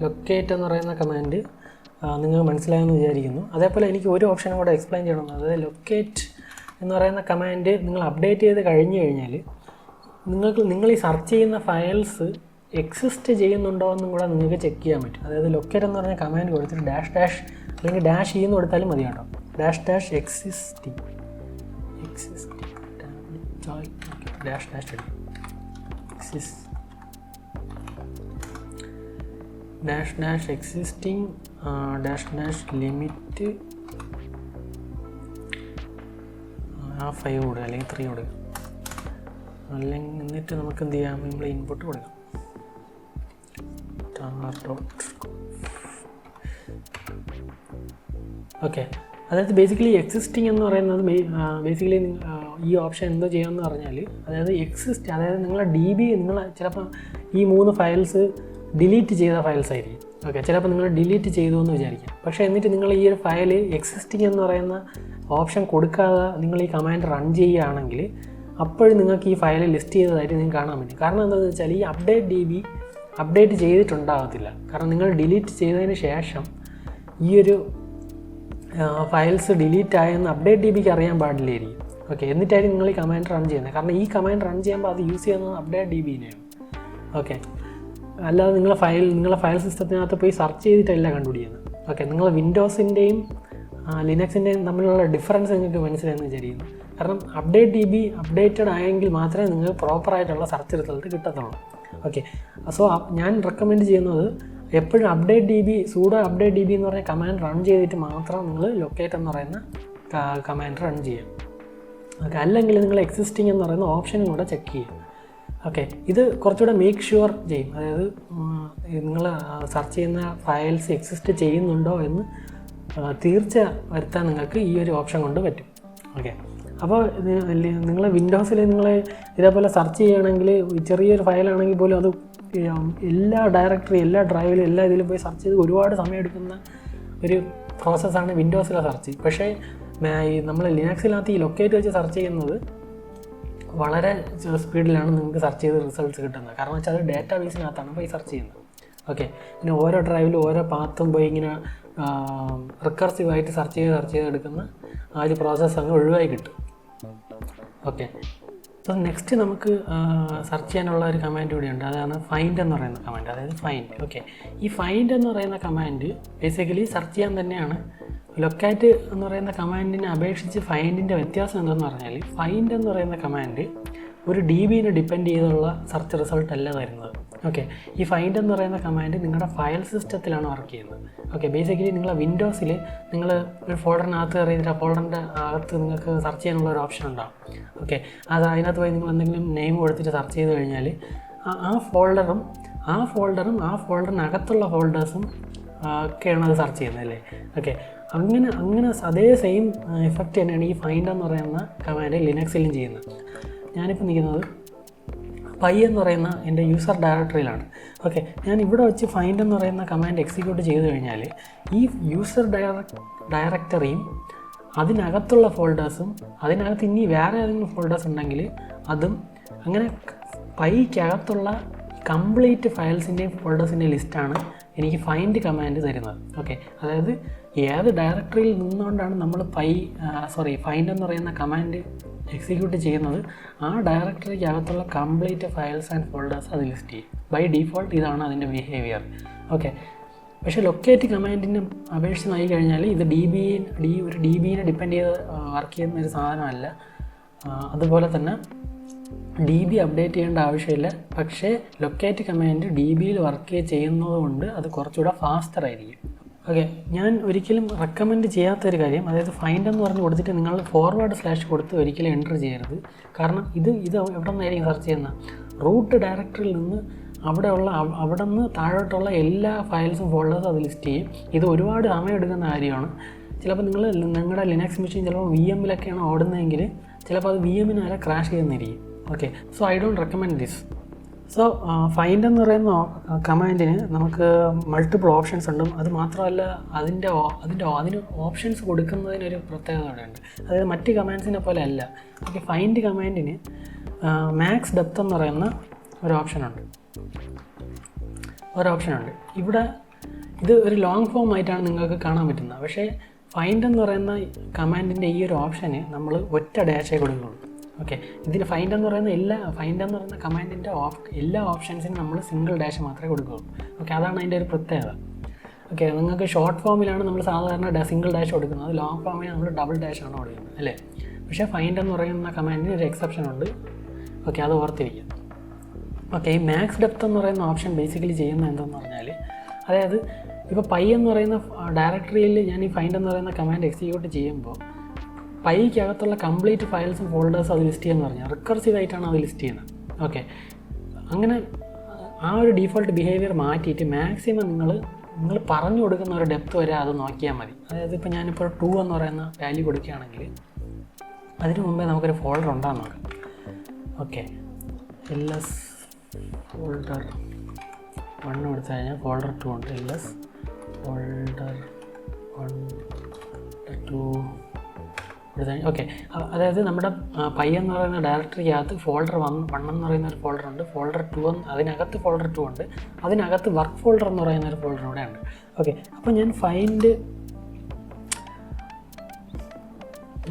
ലൊക്കേറ്റ് എന്ന് പറയുന്ന കമാൻഡ് നിങ്ങൾ മനസ്സിലായെന്ന് വിചാരിക്കുന്നു. അതേപോലെ എനിക്ക് ഒരു ഓപ്ഷനും കൂടെ എക്സ്പ്ലെയിൻ ചെയ്യണം. അതായത് ലൊക്കേറ്റ് എന്ന് പറയുന്ന കമാൻഡ് നിങ്ങൾ അപ്ഡേറ്റ് ചെയ്ത് കഴിഞ്ഞ് കഴിഞ്ഞാൽ നിങ്ങൾ ഈ സെർച്ച് ചെയ്യുന്ന ഫയൽസ് എക്സിസ്റ്റ് ചെയ്യുന്നുണ്ടോ എന്നും കൂടെ നിങ്ങൾക്ക് ചെക്ക് ചെയ്യാൻ പറ്റും. അതായത് ലൊക്കേറ്റ് എന്ന് പറഞ്ഞ കമാൻഡ് കൊടുത്തിട്ട് ഡാഷ് അല്ലെങ്കിൽ ഡാഷ് എന്ന് കൊടുത്താലും മതി കേട്ടോ. ഡാഷ് എക്സിസ്റ്റിംഗ് എക്സിസ്റ്റിംഗ് ലിമിറ്റ് 5 കൊടുക്കുക അല്ലെങ്കിൽ 3 കൊടുക്കുക. അല്ലെങ്കിൽ എന്നിട്ട് നമുക്ക് എന്ത് ചെയ്യാം, നമ്മൾ ഇൻപുട്ട് കൊടുക്കാം. ഓക്കെ. അതായത് ബേസിക്കലി എക്സിസ്റ്റിംഗ് എന്ന് പറയുന്നത് ബേസിക്കലി ഈ ഓപ്ഷൻ എന്തോ ചെയ്യാമെന്ന് പറഞ്ഞാൽ, അതായത് അതായത് നിങ്ങളെ DB നിങ്ങൾ ചിലപ്പോൾ ഈ 3 ഫയൽസ് ഡിലീറ്റ് ചെയ്ത ഫയൽസ് ആയിരിക്കും. ഓക്കെ. ചിലപ്പോൾ നിങ്ങൾ ഡിലീറ്റ് ചെയ്തു എന്ന് വിചാരിക്കാം. പക്ഷേ എന്നിട്ട് നിങ്ങൾ ഈ ഒരു ഫയൽ എക്സിസ്റ്റിംഗ് എന്ന് പറയുന്ന ഓപ്ഷൻ കൊടുക്കാതെ നിങ്ങൾ ഈ കമാൻഡ് റൺ ചെയ്യുകയാണെങ്കിൽ അപ്പോഴും നിങ്ങൾക്ക് ഈ ഫയൽ ലിസ്റ്റ് ചെയ്തതായിട്ട് നിങ്ങൾക്ക് കാണാൻ പറ്റും. കാരണം എന്താണെന്ന് വെച്ചാൽ ഈ അപ്ഡേറ്റ് DB അപ്ഡേറ്റ് ചെയ്തിട്ടുണ്ടാകത്തില്ല. കാരണം നിങ്ങൾ ഡിലീറ്റ് ചെയ്തതിന് ശേഷം ഈ ഒരു ഫയൽസ് ഡിലീറ്റ് ആയെന്ന് അപ്ഡേറ്റ് DBക്ക് അറിയാൻ പാടില്ലായിരിക്കും. ഓക്കെ. എന്നിട്ടായിരിക്കും നിങ്ങൾ ഈ കമാൻഡ് റൺ ചെയ്യുന്നത്. കാരണം ഈ കമാൻഡ് റൺ ചെയ്യുമ്പോൾ അത് യൂസ് ചെയ്യുന്നത് അപ്ഡേറ്റ് DBനെയാണ്. ഓക്കെ. അല്ലാതെ നിങ്ങളെ ഫയൽ സിസ്റ്റത്തിനകത്ത് പോയി സെർച്ച് ചെയ്തിട്ടല്ല കണ്ടുപിടിക്കുന്നത്. ഓക്കെ. നിങ്ങൾ വിൻഡോസിൻ്റെയും ലിനക്സിൻ്റെയും തമ്മിലുള്ള ഡിഫറൻസ് നിങ്ങൾക്ക് മനസ്സിലായെന്ന് വിചാരിക്കുന്നു. കാരണം അപ്ഡേറ്റ് DB അപ്ഡേറ്റഡ് ആയെങ്കിൽ മാത്രമേ നിങ്ങൾക്ക് പ്രോപ്പറായിട്ടുള്ള സെർച്ച് റിസൾട്ട് കിട്ടത്തുള്ളൂ. ഓക്കെ. സോ ഞാൻ റെക്കമെൻഡ് ചെയ്യുന്നത് എപ്പോഴും sudo update db എന്ന് പറഞ്ഞ കമാൻഡ് റൺ ചെയ്തിട്ട് മാത്രം നിങ്ങൾ ലൊക്കേറ്റ് എന്ന് പറയുന്ന കമാൻഡ് റൺ ചെയ്യാം. ഓക്കെ. അല്ലെങ്കിൽ നിങ്ങൾ എക്സിസ്റ്റിംഗ് എന്ന് പറയുന്ന ഓപ്ഷനും കൂടെ ചെക്ക് ചെയ്യും. ഓക്കെ. ഇത് കുറച്ചുകൂടെ മേക്ക് ഷുവർ ചെയ്യും. അതായത് നിങ്ങൾ സെർച്ച് ചെയ്യുന്ന ഫയൽസ് എക്സിസ്റ്റ് ചെയ്യുന്നുണ്ടോ എന്ന് തീർച്ച വരുത്താൻ നിങ്ങൾക്ക് ഈ ഒരു ഓപ്ഷൻ കൊണ്ട് പറ്റും. ഓക്കെ. അപ്പോൾ നിങ്ങൾ വിൻഡോസിൽ നിങ്ങൾ ഇതേപോലെ സെർച്ച് ചെയ്യുകയാണെങ്കിൽ ചെറിയൊരു ഫയലാണെങ്കിൽ പോലും അത് എല്ലാ ഡയറക്ടറി, എല്ലാ ഡ്രൈവിലും, എല്ലാ ഇതിലും പോയി സെർച്ച് ചെയ്ത് ഒരുപാട് സമയം എടുക്കുന്ന ഒരു പ്രോസസ്സാണ് വിൻഡോസിലെ സെർച്ച്. പക്ഷേ നമ്മൾ ലിനക്സിനകത്ത് ഈ ലൊക്കേറ്റ് വെച്ച് സെർച്ച് ചെയ്യുന്നത് വളരെ സ്പീഡിലാണ് നിങ്ങൾക്ക് സെർച്ച് ചെയ്ത് റിസൾട്ട്സ് കിട്ടുന്നത്. കാരണം വെച്ചാൽ അത് ഡാറ്റാബേസിനകത്താണ് പോയി സെർച്ച് ചെയ്യുന്നത്. ഓക്കെ. പിന്നെ ഓരോ ഡ്രൈവിലും ഓരോ പാത്തും പോയി ഇങ്ങനെ റിക്കർസീവായിട്ട് സെർച്ച് ചെയ്ത് എടുക്കുന്ന ആ ഒരു പ്രോസസ്സ് അങ്ങ് ഒഴിവായി കിട്ടും. ഓക്കെ, അപ്പോൾ നെക്സ്റ്റ് നമുക്ക് സെർച്ച് ചെയ്യാനുള്ള ഒരു കമാൻഡ് കൂടിയുണ്ട്. അതാണ് ഫൈൻഡ് എന്ന് പറയുന്ന കമാൻഡ്. അതായത് ഫൈൻഡ്. ഓക്കെ, ഈ ഫൈൻഡ് എന്ന് പറയുന്ന കമാൻഡ് ബേസിക്കലി സെർച്ച് ചെയ്യാൻ തന്നെയാണ്. ലൊക്കാറ്റ് എന്ന് പറയുന്ന കമാൻഡിനെ അപേക്ഷിച്ച് ഫൈൻഡിൻ്റെ വ്യത്യാസം എന്താണെന്ന് പറഞ്ഞാൽ, ഫൈൻഡ് എന്ന് പറയുന്ന കമാൻഡ് ഒരു DBനെ ഡിപ്പെൻഡ് ചെയ്തുള്ള സെർച്ച് റിസൾട്ട് അല്ല തരുന്നത്. ഓക്കെ, ഈ ഫൈൻഡ് എന്ന് പറയുന്ന കമാൻഡ് നിങ്ങളുടെ ഫയൽ സിസ്റ്റത്തിലാണ് വർക്ക് ചെയ്യുന്നത്. ഓക്കെ, ബേസിക്കലി നിങ്ങളെ വിൻഡോസിൽ നിങ്ങൾ ഒരു ഫോൾഡറിനകത്ത് കയറിയിട്ട് ആ ഫോൾഡറിൻ്റെ അകത്ത് നിങ്ങൾക്ക് സെർച്ച് ചെയ്യാനുള്ള ഒരു ഓപ്ഷൻ ഉണ്ടാകും. ഓക്കെ, അതിനകത്ത് പോയി നിങ്ങൾ എന്തെങ്കിലും നെയിം കൊടുത്തിട്ട് സെർച്ച് ചെയ്ത് കഴിഞ്ഞാൽ ആ ഫോൾഡറിനകത്തുള്ള ഫോൾഡേഴ്സും ഒക്കെയാണ് അത് സെർച്ച് ചെയ്യുന്നത് അല്ലേ. ഓക്കെ, അങ്ങനെ അതേ സെയിം എഫക്റ്റ് തന്നെയാണ് ഈ ഫൈൻഡ് എന്ന് പറയുന്ന കമാൻഡ് ലിനക്സിലും ചെയ്യുന്നത്. ഞാനിപ്പോൾ നിൽക്കുന്നത് പൈ എന്ന് പറയുന്ന എൻ്റെ യൂസർ ഡയറക്ടറിയിലാണ്. ഓക്കെ, ഞാൻ ഇവിടെ വെച്ച് ഫൈൻഡ് എന്ന് പറയുന്ന കമാൻഡ് എക്സിക്യൂട്ട് ചെയ്ത് കഴിഞ്ഞാൽ ഈ യൂസർ ഡയറക്ടറിയും അതിനകത്തുള്ള ഫോൾഡേഴ്സും അതിനകത്ത് ഇനി വേറെ ഏതെങ്കിലും ഫോൾഡേഴ്സ് ഉണ്ടെങ്കിൽ അതും അങ്ങനെ പൈക്കകത്തുള്ള കംപ്ലീറ്റ് ഫയൽസിൻ്റെയും ഫോൾഡേഴ്സിൻ്റെയും ലിസ്റ്റാണ് എനിക്ക് ഫൈൻഡ് കമാൻഡ് തരുന്നത്. ഓക്കെ, അതായത് ഏത് ഡയറക്ടറിയിൽ നിന്നുകൊണ്ടാണ് നമ്മൾ ഫൈൻഡ് എന്ന് പറയുന്ന കമാൻഡ് എക്സിക്യൂട്ട് ചെയ്യുന്നത്, ആ ഡയറക്ടറിക്കകത്തുള്ള കംപ്ലീറ്റ് ഫയൽസ് ആൻഡ് ഫോൾഡേഴ്സ് അത് ലിസ്റ്റ് ചെയ്യും. ബൈ ഡീഫോൾട്ട് ഇതാണ് അതിൻ്റെ ബിഹേവിയർ. ഓക്കെ, പക്ഷേ ലൊക്കേറ്റ് കമാൻഡിന് അപേക്ഷിച്ച് നോക്കി കഴിഞ്ഞാൽ ഇത് ഒരു DBനെ ഡിപ്പെൻഡ് ചെയ്ത് വർക്ക് ചെയ്യുന്ന ഒരു സാധനമല്ല. അതുപോലെ തന്നെ DB അപ്ഡേറ്റ് ചെയ്യേണ്ട ആവശ്യമില്ല. പക്ഷേ ലൊക്കേറ്റ് കമാൻഡ് DBയിൽ വർക്ക് ചെയ്യുന്നത് കൊണ്ട് അത് കുറച്ചുകൂടെ ഫാസ്റ്റർ ആയിരിക്കും. ഓക്കെ, ഞാൻ ഒരിക്കലും റെക്കമെൻഡ് ചെയ്യാത്തൊരു കാര്യം, അതായത് ഫൈൻഡ് എന്ന് പറഞ്ഞ് കൊടുത്തിട്ട് നിങ്ങൾ / കൊടുത്ത് ഒരിക്കലും എൻ്റർ ചെയ്യരുത്. കാരണം ഇത് എവിടെ നിന്നായിരിക്കും സെർച്ച് ചെയ്യുന്നത്? റൂട്ട് ഡയറക്ടറിയിൽ നിന്ന് അവിടെ നിന്ന് താഴോട്ടുള്ള എല്ലാ ഫയൽസും ഫോൾഡേഴ്സും അത് ലിസ്റ്റ് ചെയ്യും. ഇത് ഒരുപാട് സമയം എടുക്കുന്ന കാര്യമാണ്. ചിലപ്പോൾ നിങ്ങളുടെ ലിനക്സ് മെഷീൻ ചിലപ്പോൾ VMലൊക്കെയാണ് ഓടുന്നതെങ്കിൽ ചിലപ്പോൾ അത് VMന് വരെ ക്രാഷ് ചെയ്യുന്നിരിക്കും. Okay, so I don't recommend this. So find എന്ന് പറയുന്ന കമാൻഡിന് നമുക്ക് മൾട്ടിപ്പിൾ ഓപ്ഷൻസ് ഉണ്ട്. അത് മാത്രമല്ല അതിന് ഓപ്ഷൻസ് കൊടുക്കുന്നതിനൊരു പ്രത്യേകത കൂടെയുണ്ട്. അതായത് മറ്റ് കമാൻഡ്സിനെ പോലെ അല്ല. ഓക്കെ, ഫൈൻഡ് കമാൻഡിന് മാക്സ് ഡെപ്ത് എന്ന് പറയുന്ന ഒരു ഓപ്ഷനുണ്ട്. ഇവിടെ ഇത് ഒരു ലോങ് ഫോം ആയിട്ടാണ് നിങ്ങൾക്ക് കാണാൻ പറ്റുന്നത്. പക്ഷേ ഫൈൻഡ് എന്ന് പറയുന്ന കമാൻഡിൻ്റെ ഈ ഒരു ഓപ്ഷന് നമ്മൾ ഒറ്റ ഡാഷേ കൊടുക്കുള്ളൂ. ഓക്കെ, ഇതിന് ഫൈൻഡ് എന്ന് പറയുന്ന കമാൻഡിൻ്റെ എല്ലാ ഓപ്ഷൻസിനും നമ്മൾ സിംഗിൾ ഡാഷ് മാത്രമേ കൊടുക്കുകയുള്ളൂ. ഓക്കെ, അതാണ് അതിൻ്റെ ഒരു പ്രത്യേകത. ഓക്കെ, നിങ്ങൾക്ക് ഷോർട്ട് ഫോമിലാണ് നമ്മൾ സാധാരണ സിംഗിൾ ഡാഷ് കൊടുക്കുന്നത്, ലോങ് ഫോമിൽ നമ്മൾ ഡബിൾ ഡാഷാണ് കൊടുക്കുന്നത് അല്ലേ. പക്ഷേ ഫൈൻഡ് എന്ന് പറയുന്ന കമാൻഡിന് ഒരു എക്സെപ്ഷൻ ഉണ്ട്. ഓക്കെ, അത് ഓർത്തിരിക്കുക. ഓക്കെ, ഈ മാക്സ് ഡെപ്ത് എന്ന് പറയുന്ന ഓപ്ഷൻ ബേസിക്കലി ചെയ്യുന്നത് എന്താണെന്ന് പറഞ്ഞാൽ, അതായത് ഇപ്പോൾ പൈ എന്ന് പറയുന്ന ഡയറക്ടറിയിൽ ഞാൻ ഈ ഫൈൻഡ് എന്ന് പറയുന്ന കമാൻഡ് എക്സിക്യൂട്ട് ചെയ്യുമ്പോൾ പൈക്കകത്തുള്ള കംപ്ലീറ്റ് ഫയൽസും ഫോൾഡേഴ്സും അത് ലിസ്റ്റ് ചെയ്യുമെന്ന് പറഞ്ഞാൽ റിക്കർസീവായിട്ടാണ് അത് ലിസ്റ്റ് ചെയ്യുന്നത്. ഓക്കെ, അങ്ങനെ ആ ഒരു ഡീഫോൾട്ട് ബിഹേവിയർ മാറ്റിയിട്ട് മാക്സിമം നിങ്ങൾ പറഞ്ഞു കൊടുക്കുന്ന ഒരു ഡെപ്ത് വരെ അത് നോക്കിയാൽ മതി. അതായത് ഇപ്പോൾ ഞാനിപ്പോൾ 2 എന്ന് പറയുന്ന വാല്യൂ കൊടുക്കുകയാണെങ്കിൽ അതിന് മുമ്പേ നമുക്കൊരു ഫോൾഡർ ഉണ്ടാകും നോക്കാം. ഓക്കെ, ls ഫോൾഡർ 1 കൊടുത്തു കഴിഞ്ഞാൽ ഫോൾഡർ 2 ഉണ്ട്. ls ഫോൾഡർ 1 2 ഓക്കെ, അതായത് നമ്മുടെ പൈ എന്ന് പറയുന്ന ഡയറക്ടറിക്കകത്ത് ഫോൾഡർ 1 എന്ന് പറയുന്ന ഒരു ഫോൾഡർ ഉണ്ട്. ഫോൾഡർ 2 അതിനകത്ത് ഫോൾഡർ 2 ഉണ്ട്. അതിനകത്ത് വർക്ക് ഫോൾഡർ എന്ന് പറയുന്ന ഒരു ഫോൾഡർ കൂടെ ഉണ്ട്. ഓക്കെ, അപ്പോൾ ഞാൻ ഫൈൻഡ്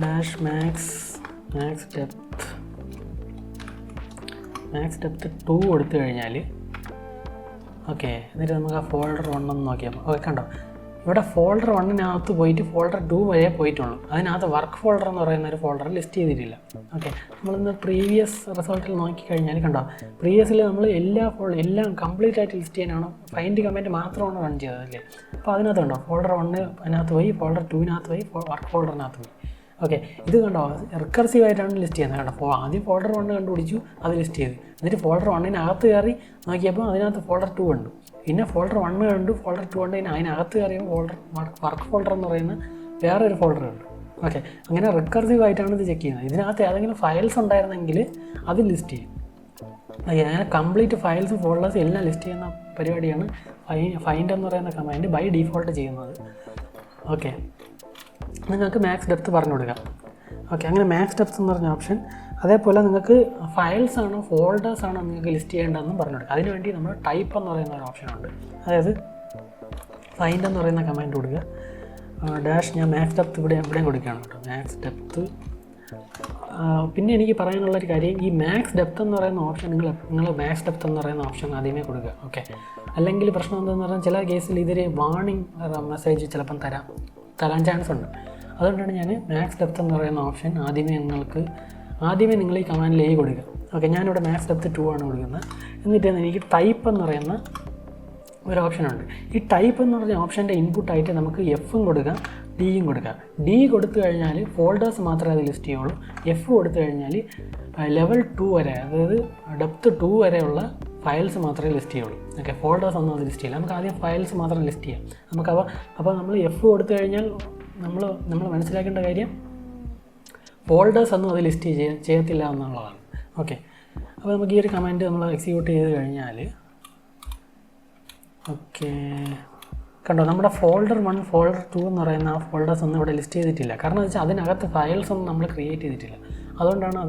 മാക്സ് ഡെപ്ത് 2 കൊടുത്തു കഴിഞ്ഞാൽ ഓക്കെ, എന്നിട്ട് നമുക്ക് ആ ഫോൾഡർ 1 ഒന്ന് നോക്കിയാൽ ഓക്കെ, കണ്ടോ ഇവിടെ ഫോൾഡർ 1-നകത്ത് പോയിട്ട് ഫോൾഡർ 2 വരെ പോയിട്ടുള്ളൂ. അതിനകത്ത് വർക്ക് ഫോൾഡർ എന്ന് പറയുന്ന ഒരു ഫോൾഡർ ലിസ്റ്റ് ചെയ്തിട്ടില്ല. ഓക്കെ, നമ്മളിന്ന് പ്രീവിയസ് റിസൾട്ടിൽ നോക്കിക്കഴിഞ്ഞാൽ കണ്ടോ, പ്രീവിയസിൽ നമ്മൾ എല്ലാം കംപ്ലീറ്റ് ആയിട്ട് ലിസ്റ്റ് ചെയ്യാനാണ് ഫൈൻഡ് കമാൻഡ് മാത്രമാണ് റൺ ചെയ്തത് അല്ലേ. അപ്പോൾ അതിനകത്ത് കണ്ടോ ഫോൾഡർ 1 അതിനകത്ത് പോയി, ഫോൾഡർ 2-നകത്ത് പോയി, വർക്ക് ഫോൾഡറിനകത്ത് പോയി. ഓക്കെ, ഇത് കണ്ടോ റിക്കർസീവായിട്ടാണ് ലിസ്റ്റ് ചെയ്യുന്നത്. കണ്ടോ, ആദ്യം ഫോൾഡർ 1 കണ്ടുപിടിച്ചു, അത് ലിസ്റ്റ് ചെയ്ത്, എന്നിട്ട് ഫോൾഡർ 1-നകത്ത് കയറി നോക്കിയപ്പോൾ അതിനകത്ത് ഫോൾഡർ 2 കണ്ടു, പിന്നെ ഫോൾഡർ 1 കണ്ടു, ഫോൾഡർ 2 കണ്ടു, അതിനകത്ത് കയറിയപ്പോൾ വർക്ക് ഫോൾഡർ എന്ന് പറയുന്ന വേറൊരു ഫോൾഡർ കണ്ടു. ഓക്കെ, അങ്ങനെ റിക്കർസീവായിട്ടാണ് ഇത് ചെക്ക് ചെയ്യുന്നത്. ഇതിനകത്ത് ഏതെങ്കിലും ഫയൽസ് ഉണ്ടായിരുന്നെങ്കിൽ അത് ലിസ്റ്റ് ചെയ്യും. അങ്ങനെ കംപ്ലീറ്റ് ഫയൽസ് ഫോൾഡേഴ്സ് എല്ലാം ലിസ്റ്റ് ചെയ്യുന്ന പരിപാടിയാണ് ഫൈൻഡ് എന്ന് പറയുന്ന കമാൻഡ് ബൈ ഡീഫോൾട്ട് ചെയ്യുന്നത്. ഓക്കെ, നിങ്ങൾക്ക് മാക്സ് ഡെപ്ത് പറഞ്ഞു കൊടുക്കാം. ഓക്കെ, അങ്ങനെ മാക്സ് ഡെപ്ത് എന്ന് പറഞ്ഞ ഓപ്ഷൻ. അതേപോലെ നിങ്ങൾക്ക് ഫയൽസ് ആണോ ഫോൾഡേഴ്സ് ആണോ നിങ്ങൾക്ക് ലിസ്റ്റ് ചെയ്യേണ്ടതെന്നും പറഞ്ഞു കൊടുക്കുക. അതിനുവേണ്ടി നമ്മൾ ടൈപ്പ് എന്ന് പറയുന്ന ഒരു ഓപ്ഷനുണ്ട്. അതായത് ഫൈൻഡ് എന്ന് പറയുന്ന കമാൻഡ് കൊടുക്കുക. ഡാഷ് ഞാൻ മാക്സ് ഡെപ്ത് ഇവിടെയും കൊടുക്കുകയാണ് കേട്ടോ, മാക്സ് ഡെപ്ത്. പിന്നെ എനിക്ക് പറയാനുള്ളൊരു കാര്യം, ഈ മാക്സ് ഡെപ്ത് എന്ന് പറയുന്ന ഓപ്ഷൻ നിങ്ങൾ മാക്സ് ഡെപ്ത് എന്ന് പറയുന്ന ഓപ്ഷൻ ആദ്യമേ കൊടുക്കുക. ഓക്കെ, അല്ലെങ്കിൽ പ്രശ്നം എന്താണെന്ന് പറഞ്ഞാൽ ചില കേസിൽ ഇതൊരു വാർണിംഗ് മെസ്സേജ് ചിലപ്പം തരാൻ ചാൻസ് ഉണ്ട്. അതുകൊണ്ടാണ് ഞാൻ മാക്സ് ഡെപ്ത് എന്ന് പറയുന്ന ഓപ്ഷൻ ആദ്യമേ നിങ്ങൾ ഈ കമാൻഡിൽ കൊടുക്കുക. ഓക്കെ, ഞാനിവിടെ മാക്സ് ഡെപ്ത് 2 ആണ് കൊടുക്കുന്നത്. എന്നിട്ട് എനിക്ക് ടൈപ്പ് എന്ന് പറയുന്ന ഒരു ഓപ്ഷനുണ്ട്. ഈ ടൈപ്പ് എന്ന് പറഞ്ഞ ഓപ്ഷൻ്റെ ഇൻപുട്ടായിട്ട് നമുക്ക് എഫും കൊടുക്കാം, ഡിയും കൊടുക്കാം. ഡി കൊടുത്തു കഴിഞ്ഞാൽ ഫോൾഡേഴ്സ് മാത്രമേ അത് ലിസ്റ്റ് ചെയ്യുള്ളൂ. എഫ് കൊടുത്തു കഴിഞ്ഞാൽ ലെവൽ 2 വരെ, അതായത് ഡെപ്ത് 2 വരെയുള്ള ഫയൽസ് മാത്രമേ ലിസ്റ്റ് ചെയ്യുള്ളൂ. ഓക്കെ, ഫോൾഡേഴ്സ് ഒന്നും അത് ലിസ്റ്റ് ചെയ്യില്ല. നമുക്ക് ആദ്യം ഫയൽസ് മാത്രം ലിസ്റ്റ് ചെയ്യാം. അപ്പോൾ നമ്മൾ എഫ് കൊടുത്തു കഴിഞ്ഞാൽ നമ്മൾ മനസ്സിലാക്കേണ്ട കാര്യം ഫോൾഡേഴ്സ് ഒന്നും അത് ലിസ്റ്റ് ചെയ്യത്തില്ല എന്നുള്ളതാണ്. ഓക്കെ, അപ്പോൾ നമുക്ക് ഈ ഒരു കമാൻഡ് നമ്മൾ എക്സിക്യൂട്ട് ചെയ്ത് കഴിഞ്ഞാൽ ഓക്കെ കണ്ടോ, നമ്മുടെ ഫോൾഡർ 1 ഫോൾഡർ 2 എന്ന് പറയുന്ന ആ ഫോൾഡേഴ്സ് ഒന്നും ഇവിടെ ലിസ്റ്റ് ചെയ്തിട്ടില്ല. കാരണം എന്ന് വെച്ചാൽ അതിനകത്ത് ഫയൽസ് ഒന്നും നമ്മൾ ക്രിയേറ്റ് ചെയ്തിട്ടില്ല. അതുകൊണ്ടാണ്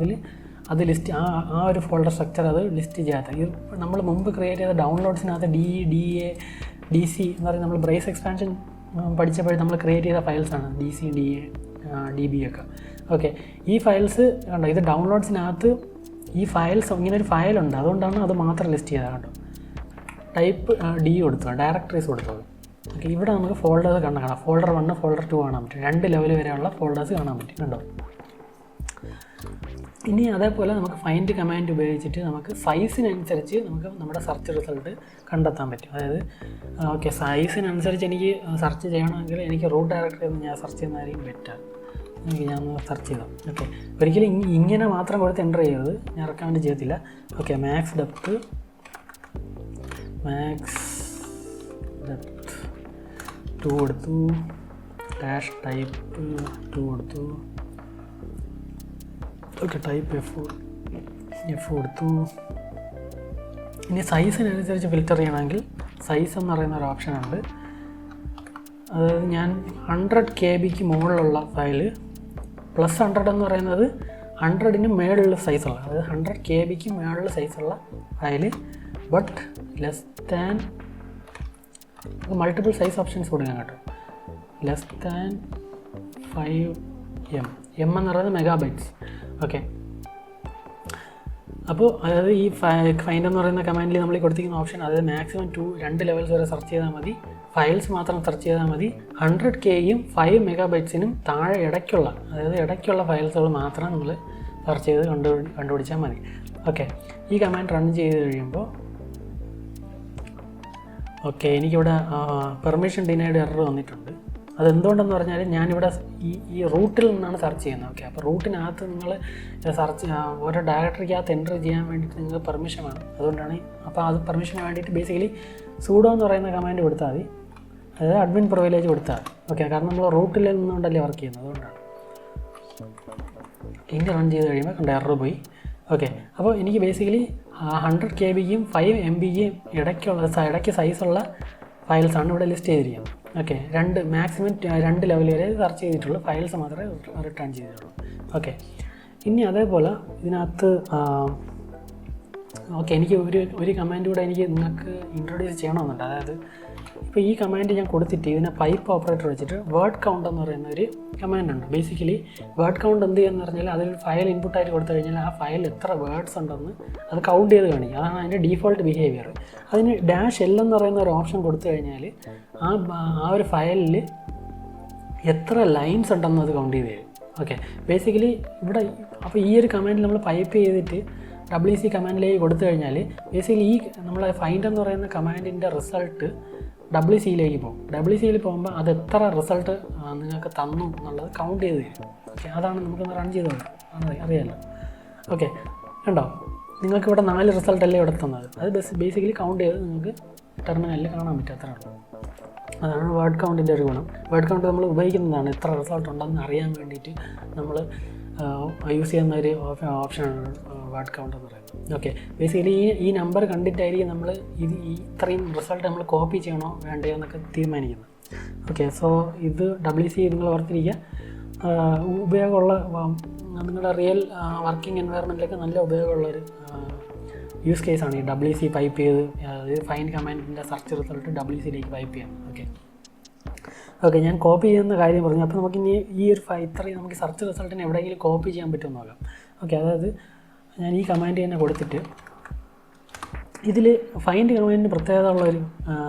അത് ലിസ്റ്റ് ആ ഒരു ഫോൾഡർ സ്ട്രക്ചർ അത് ലിസ്റ്റ് ചെയ്യാത്തത്. ഇത് നമ്മൾ മുമ്പ് ക്രിയേറ്റ് ചെയ്ത ഡൗൺലോഡ്സിനകത്ത് DA DC എന്ന് പറയുന്നത് നമ്മൾ ബ്രേസ് എക്സ്പാൻഷൻ പഠിച്ചപ്പോൾ നമ്മൾ ക്രിയേറ്റ് ചെയ്ത ഫയൽസാണ് DC DA DB ഒക്കെ. ഓക്കെ, ഈ ഫയൽസ് കണ്ടോ, ഇത് ഡൗൺലോഡ്സിനകത്ത് ഈ ഫയൽസ് ഇങ്ങനെ ഒരു ഫയലുണ്ട്. അതുകൊണ്ടാണ് അത് മാത്രം ലിസ്റ്റ് ചെയ്തത്. കണ്ടോ, ടൈപ്പ് D കൊടുത്തു, ഡയറക്ടറീസ് കൊടുത്തത്. ഓക്കെ, ഇവിടെ നമുക്ക് ഫോൾഡേഴ്സ് കാണാം. ഫോൾഡർ 1 ഫോൾഡർ 2 കാണാൻ പറ്റും. 2 ലെവൽ വരെയുള്ള ഫോൾഡേഴ്സ് കാണാൻ പറ്റും. കണ്ടോ, ഇനി അതേപോലെ നമുക്ക് ഫൈൻഡ് കമാൻഡ് ഉപയോഗിച്ചിട്ട് നമുക്ക് സൈസിനനുസരിച്ച് നമുക്ക് നമ്മുടെ സെർച്ച് റിസൾട്ട് കണ്ടെത്താൻ പറ്റും. അതായത് ഓക്കെ, സൈസിനനുസരിച്ച് എനിക്ക് സെർച്ച് ചെയ്യണമെങ്കിൽ എനിക്ക് റൂട്ട് ഡയറക്ടറി ഒന്ന് ഞാൻ സെർച്ച് ചെയ്യുന്നതായിരിക്കും ബെറ്റർ. ഞാൻ സെർച്ച് ചെയ്തു. ഓക്കെ, ഒരിക്കലും ഇങ്ങനെ മാത്രം കൊടുത്ത് എൻ്റർ ചെയ്യരുത്, ഞാൻ റെക്കമെൻഡ് ചെയ്യത്തില്ല. ഓക്കെ, മാക്സ് ഡെപ്ത് 2 കൊടുത്തു, ഡാഷ് ടൈപ്പ് 2 കൊടുത്തു. ഓക്കെ, ടൈപ്പ് എഫ് കൊടുത്തു. ഇനി സൈസിനനുസരിച്ച് ഫിൽറ്റർ ചെയ്യണമെങ്കിൽ സൈസ് എന്ന് പറയുന്ന ഒരു ഓപ്ഷനുണ്ട്. അതായത് ഞാൻ 100 KB മുകളിലുള്ള ഫയല് പ്ലസ് 100 എന്ന് പറയുന്നത് 100ന് മേളിലുള്ള സൈസുള്ള, അതായത് 100 KB മേളിലുള്ള സൈസുള്ള file, but less than multiple size options കൊടുക്കാൻ കേട്ടോ. ലെസ് ദാൻ 5M എന്ന് പറയുന്നത് മെഗാബൈറ്റ്സ്. ഓക്കെ, അപ്പോൾ അതായത് ഈ ഫൈൻഡ് എന്ന് പറയുന്ന കമാൻഡിൽ നമ്മൾ കൊടുത്തിരിക്കുന്ന ഓപ്ഷൻ, അതായത് മാക്സിമം 2 ലെവൽസ് വരെ സെർച്ച് ചെയ്താൽ മതി, ഫയൽസ് മാത്രം സെർച്ച് ചെയ്താൽ മതി. 100Kയും 5 മെഗാബൈറ്റ്സിനും താഴെ ഇടയ്ക്കുള്ള ഫയൽസുകൾ മാത്രം നമ്മൾ സെർച്ച് ചെയ്ത് കണ്ടുപിടിച്ചാൽ മതി. ഓക്കെ, ഈ കമാൻഡ് റൺ ചെയ്ത് കഴിയുമ്പോൾ ഓക്കെ, എനിക്കിവിടെ പെർമിഷൻ ഡിനൈഡ് എറർ വന്നിട്ടുണ്ട്. അതെന്തുകൊണ്ടെന്ന് പറഞ്ഞാൽ ഞാനിവിടെ ഈ റൂട്ടിൽ നിന്നാണ് സെർച്ച് ചെയ്യുന്നത്. ഓക്കെ, അപ്പോൾ റൂട്ടിനകത്ത് നിങ്ങൾ ഓരോ ഡയറക്ടറിക്കകത്ത് എൻ്റർ ചെയ്യാൻ വേണ്ടിയിട്ട് നിങ്ങൾക്ക് പെർമിഷൻ വേണം. അതുകൊണ്ടാണ്. അപ്പോൾ അത് പെർമിഷന് വേണ്ടിയിട്ട് ബേസിക്കലി sudo എന്ന് പറയുന്ന കമാൻഡ് കൊടുത്താൽ മതി, അതായത് അഡ്മിൻ പ്രിവിലേജ് കൊടുത്താൽ മതി. ഓക്കെ, കാരണം നമ്മൾ റൂട്ടിൽ നിന്നുകൊണ്ടല്ലേ വർക്ക് ചെയ്യുന്നത്, അതുകൊണ്ടാണ്. ഇനി റൺ ചെയ്ത് കഴിയുമ്പോൾ കണ്ട എറർ പോയി. ഓക്കെ, അപ്പോൾ എനിക്ക് ബേസിക്കലി 100 KBയും 5 MBയും ഇടയ്ക്ക് സൈസുള്ള ഫയൽസാണ് ഇവിടെ ലിസ്റ്റ് ചെയ്തിരിക്കുന്നത്. ഓക്കെ, മാക്സിമം 2 ലെവൽ വരെ സെർച്ച് ചെയ്തിട്ടുള്ളൂ, ഫയൽസ് മാത്രമേ റിട്ടേൺ ചെയ്തിട്ടുള്ളൂ. ഓക്കെ, ഇനി അതേപോലെ ഇതിനകത്ത് ഓക്കെ, എനിക്ക് ഒരു കമാൻഡ് കൂടെ എനിക്ക് നിങ്ങൾക്ക് ഇൻട്രൊഡ്യൂസ് ചെയ്യണമെന്നുണ്ട്. അതായത് ഇപ്പോൾ ഈ കമാൻഡ് ഞാൻ കൊടുത്തിട്ട് ഇതിനെ പൈപ്പ് ഓപ്പറേറ്റർ വെച്ചിട്ട് വേർഡ് കൗണ്ട് എന്ന് പറയുന്ന ഒരു കമാൻഡ് ഉണ്ട്. ബേസിക്കലി വേർഡ് കൗണ്ട് എന്ത് ചെയ്യുമെന്ന് പറഞ്ഞാൽ അതിൽ ഫയൽ ഇൻപുട്ടായിട്ട് കൊടുത്തു കഴിഞ്ഞാൽ ആ ഫയൽ എത്ര വേർഡ്സ് ഉണ്ടെന്ന് അത് കൗണ്ട് ചെയ്ത് കാണിക്കും. അതാണ് അതിൻ്റെ ഡീഫോൾട്ട് ബിഹേവിയർ. അതിന് -L എന്ന് പറയുന്ന ഒരു ഓപ്ഷൻ കൊടുത്തു കഴിഞ്ഞാൽ ആ ഒരു ഫയലിൽ എത്ര ലൈൻസ് ഉണ്ടെന്ന് അത് കൗണ്ട് ചെയ്ത് തരും. ഓക്കെ, ബേസിക്കലി ഇവിടെ അപ്പോൾ ഈ ഒരു കമാൻഡിൽ നമ്മൾ പൈപ്പ് ചെയ്തിട്ട് WC കമാൻഡിലേക്ക് കൊടുത്തു കഴിഞ്ഞാൽ ബേസിക്കലി നമ്മൾ ഫൈൻഡ് എന്ന് പറയുന്ന കമാൻഡിൻ്റെ റിസൾട്ട് WCയിലേക്ക് പോകും. WCയിൽ പോകുമ്പോൾ അത് എത്ര റിസൾട്ട് നിങ്ങൾക്ക് തന്നു എന്നുള്ളത് കൗണ്ട് ചെയ്ത് തരും. ഓക്കെ, അതാണ് നമുക്കൊന്ന് റൺ ചെയ്ത് അറിയാമല്ലോ. ഓക്കെ, കണ്ടോ, നിങ്ങൾക്കിവിടെ 4 റിസൾട്ടല്ലേ ഇവിടെ തന്നത്. അത് ബേസിക്കലി കൗണ്ട് ചെയ്ത് നിങ്ങൾക്ക് ടെർമിനലിൽ കാണാൻ പറ്റും. അത്രയാണ്. അതാണ് വേർഡ് കൗണ്ടിൻ്റെ ഒരു ഗുണം. വേർഡ് കൗണ്ട് നമ്മൾ ഉപയോഗിക്കുന്നതാണ് എത്ര റിസൾട്ട് ഉണ്ടെന്ന് അറിയാൻ വേണ്ടിയിട്ട് നമ്മൾ യൂസ് ചെയ്യുന്ന ഒരു ഓപ്ഷനാണ് വേർഡ് കൗണ്ട് എന്ന് പറയുന്നത്. ഓക്കെ, ബേസിക്കലി ഈ നമ്പർ കണ്ടിട്ടായിരിക്കും നമ്മൾ ഇത്രയും റിസൾട്ട് നമ്മൾ കോപ്പി ചെയ്യണോ വേണ്ടയോ എന്നൊക്കെ തീരുമാനിക്കുന്നത്. ഓക്കെ, സോ ഇത് WC നിങ്ങൾ ഓർത്തിരിക്കുക. ഉപയോഗമുള്ള നിങ്ങളുടെ റിയൽ വർക്കിംഗ് എൻവയറമെൻറ്റിലൊക്കെ നല്ല ഉപയോഗമുള്ളൊരു യൂസ് കേസാണ് ഈ WC പൈപ്പ് ചെയ്ത്, അതായത് ഫൈൻഡ് കമാൻഡിൻ്റെ സെർച്ച് റിസൾട്ട് WCയിലേക്ക് പൈപ്പ് ചെയ്യാം. ഓക്കെ, ഓക്കെ, ഞാൻ കോപ്പി ചെയ്യുന്ന കാര്യം പറഞ്ഞു. അപ്പോൾ നമുക്കിനി ഈ ഒരു ഇത്രയും നമുക്ക് സെർച്ച് റിസൾട്ടിന് എവിടെയെങ്കിലും കോപ്പി ചെയ്യാൻ പറ്റുമെന്ന് നോക്കാം. ഓക്കെ, അതായത് ഞാൻ ഈ കമാൻഡ് തന്നെ കൊടുത്തിട്ട് ഇതിൽ ഫൈൻഡ് കമാൻഡിന് പ്രത്യേകത ഉള്ള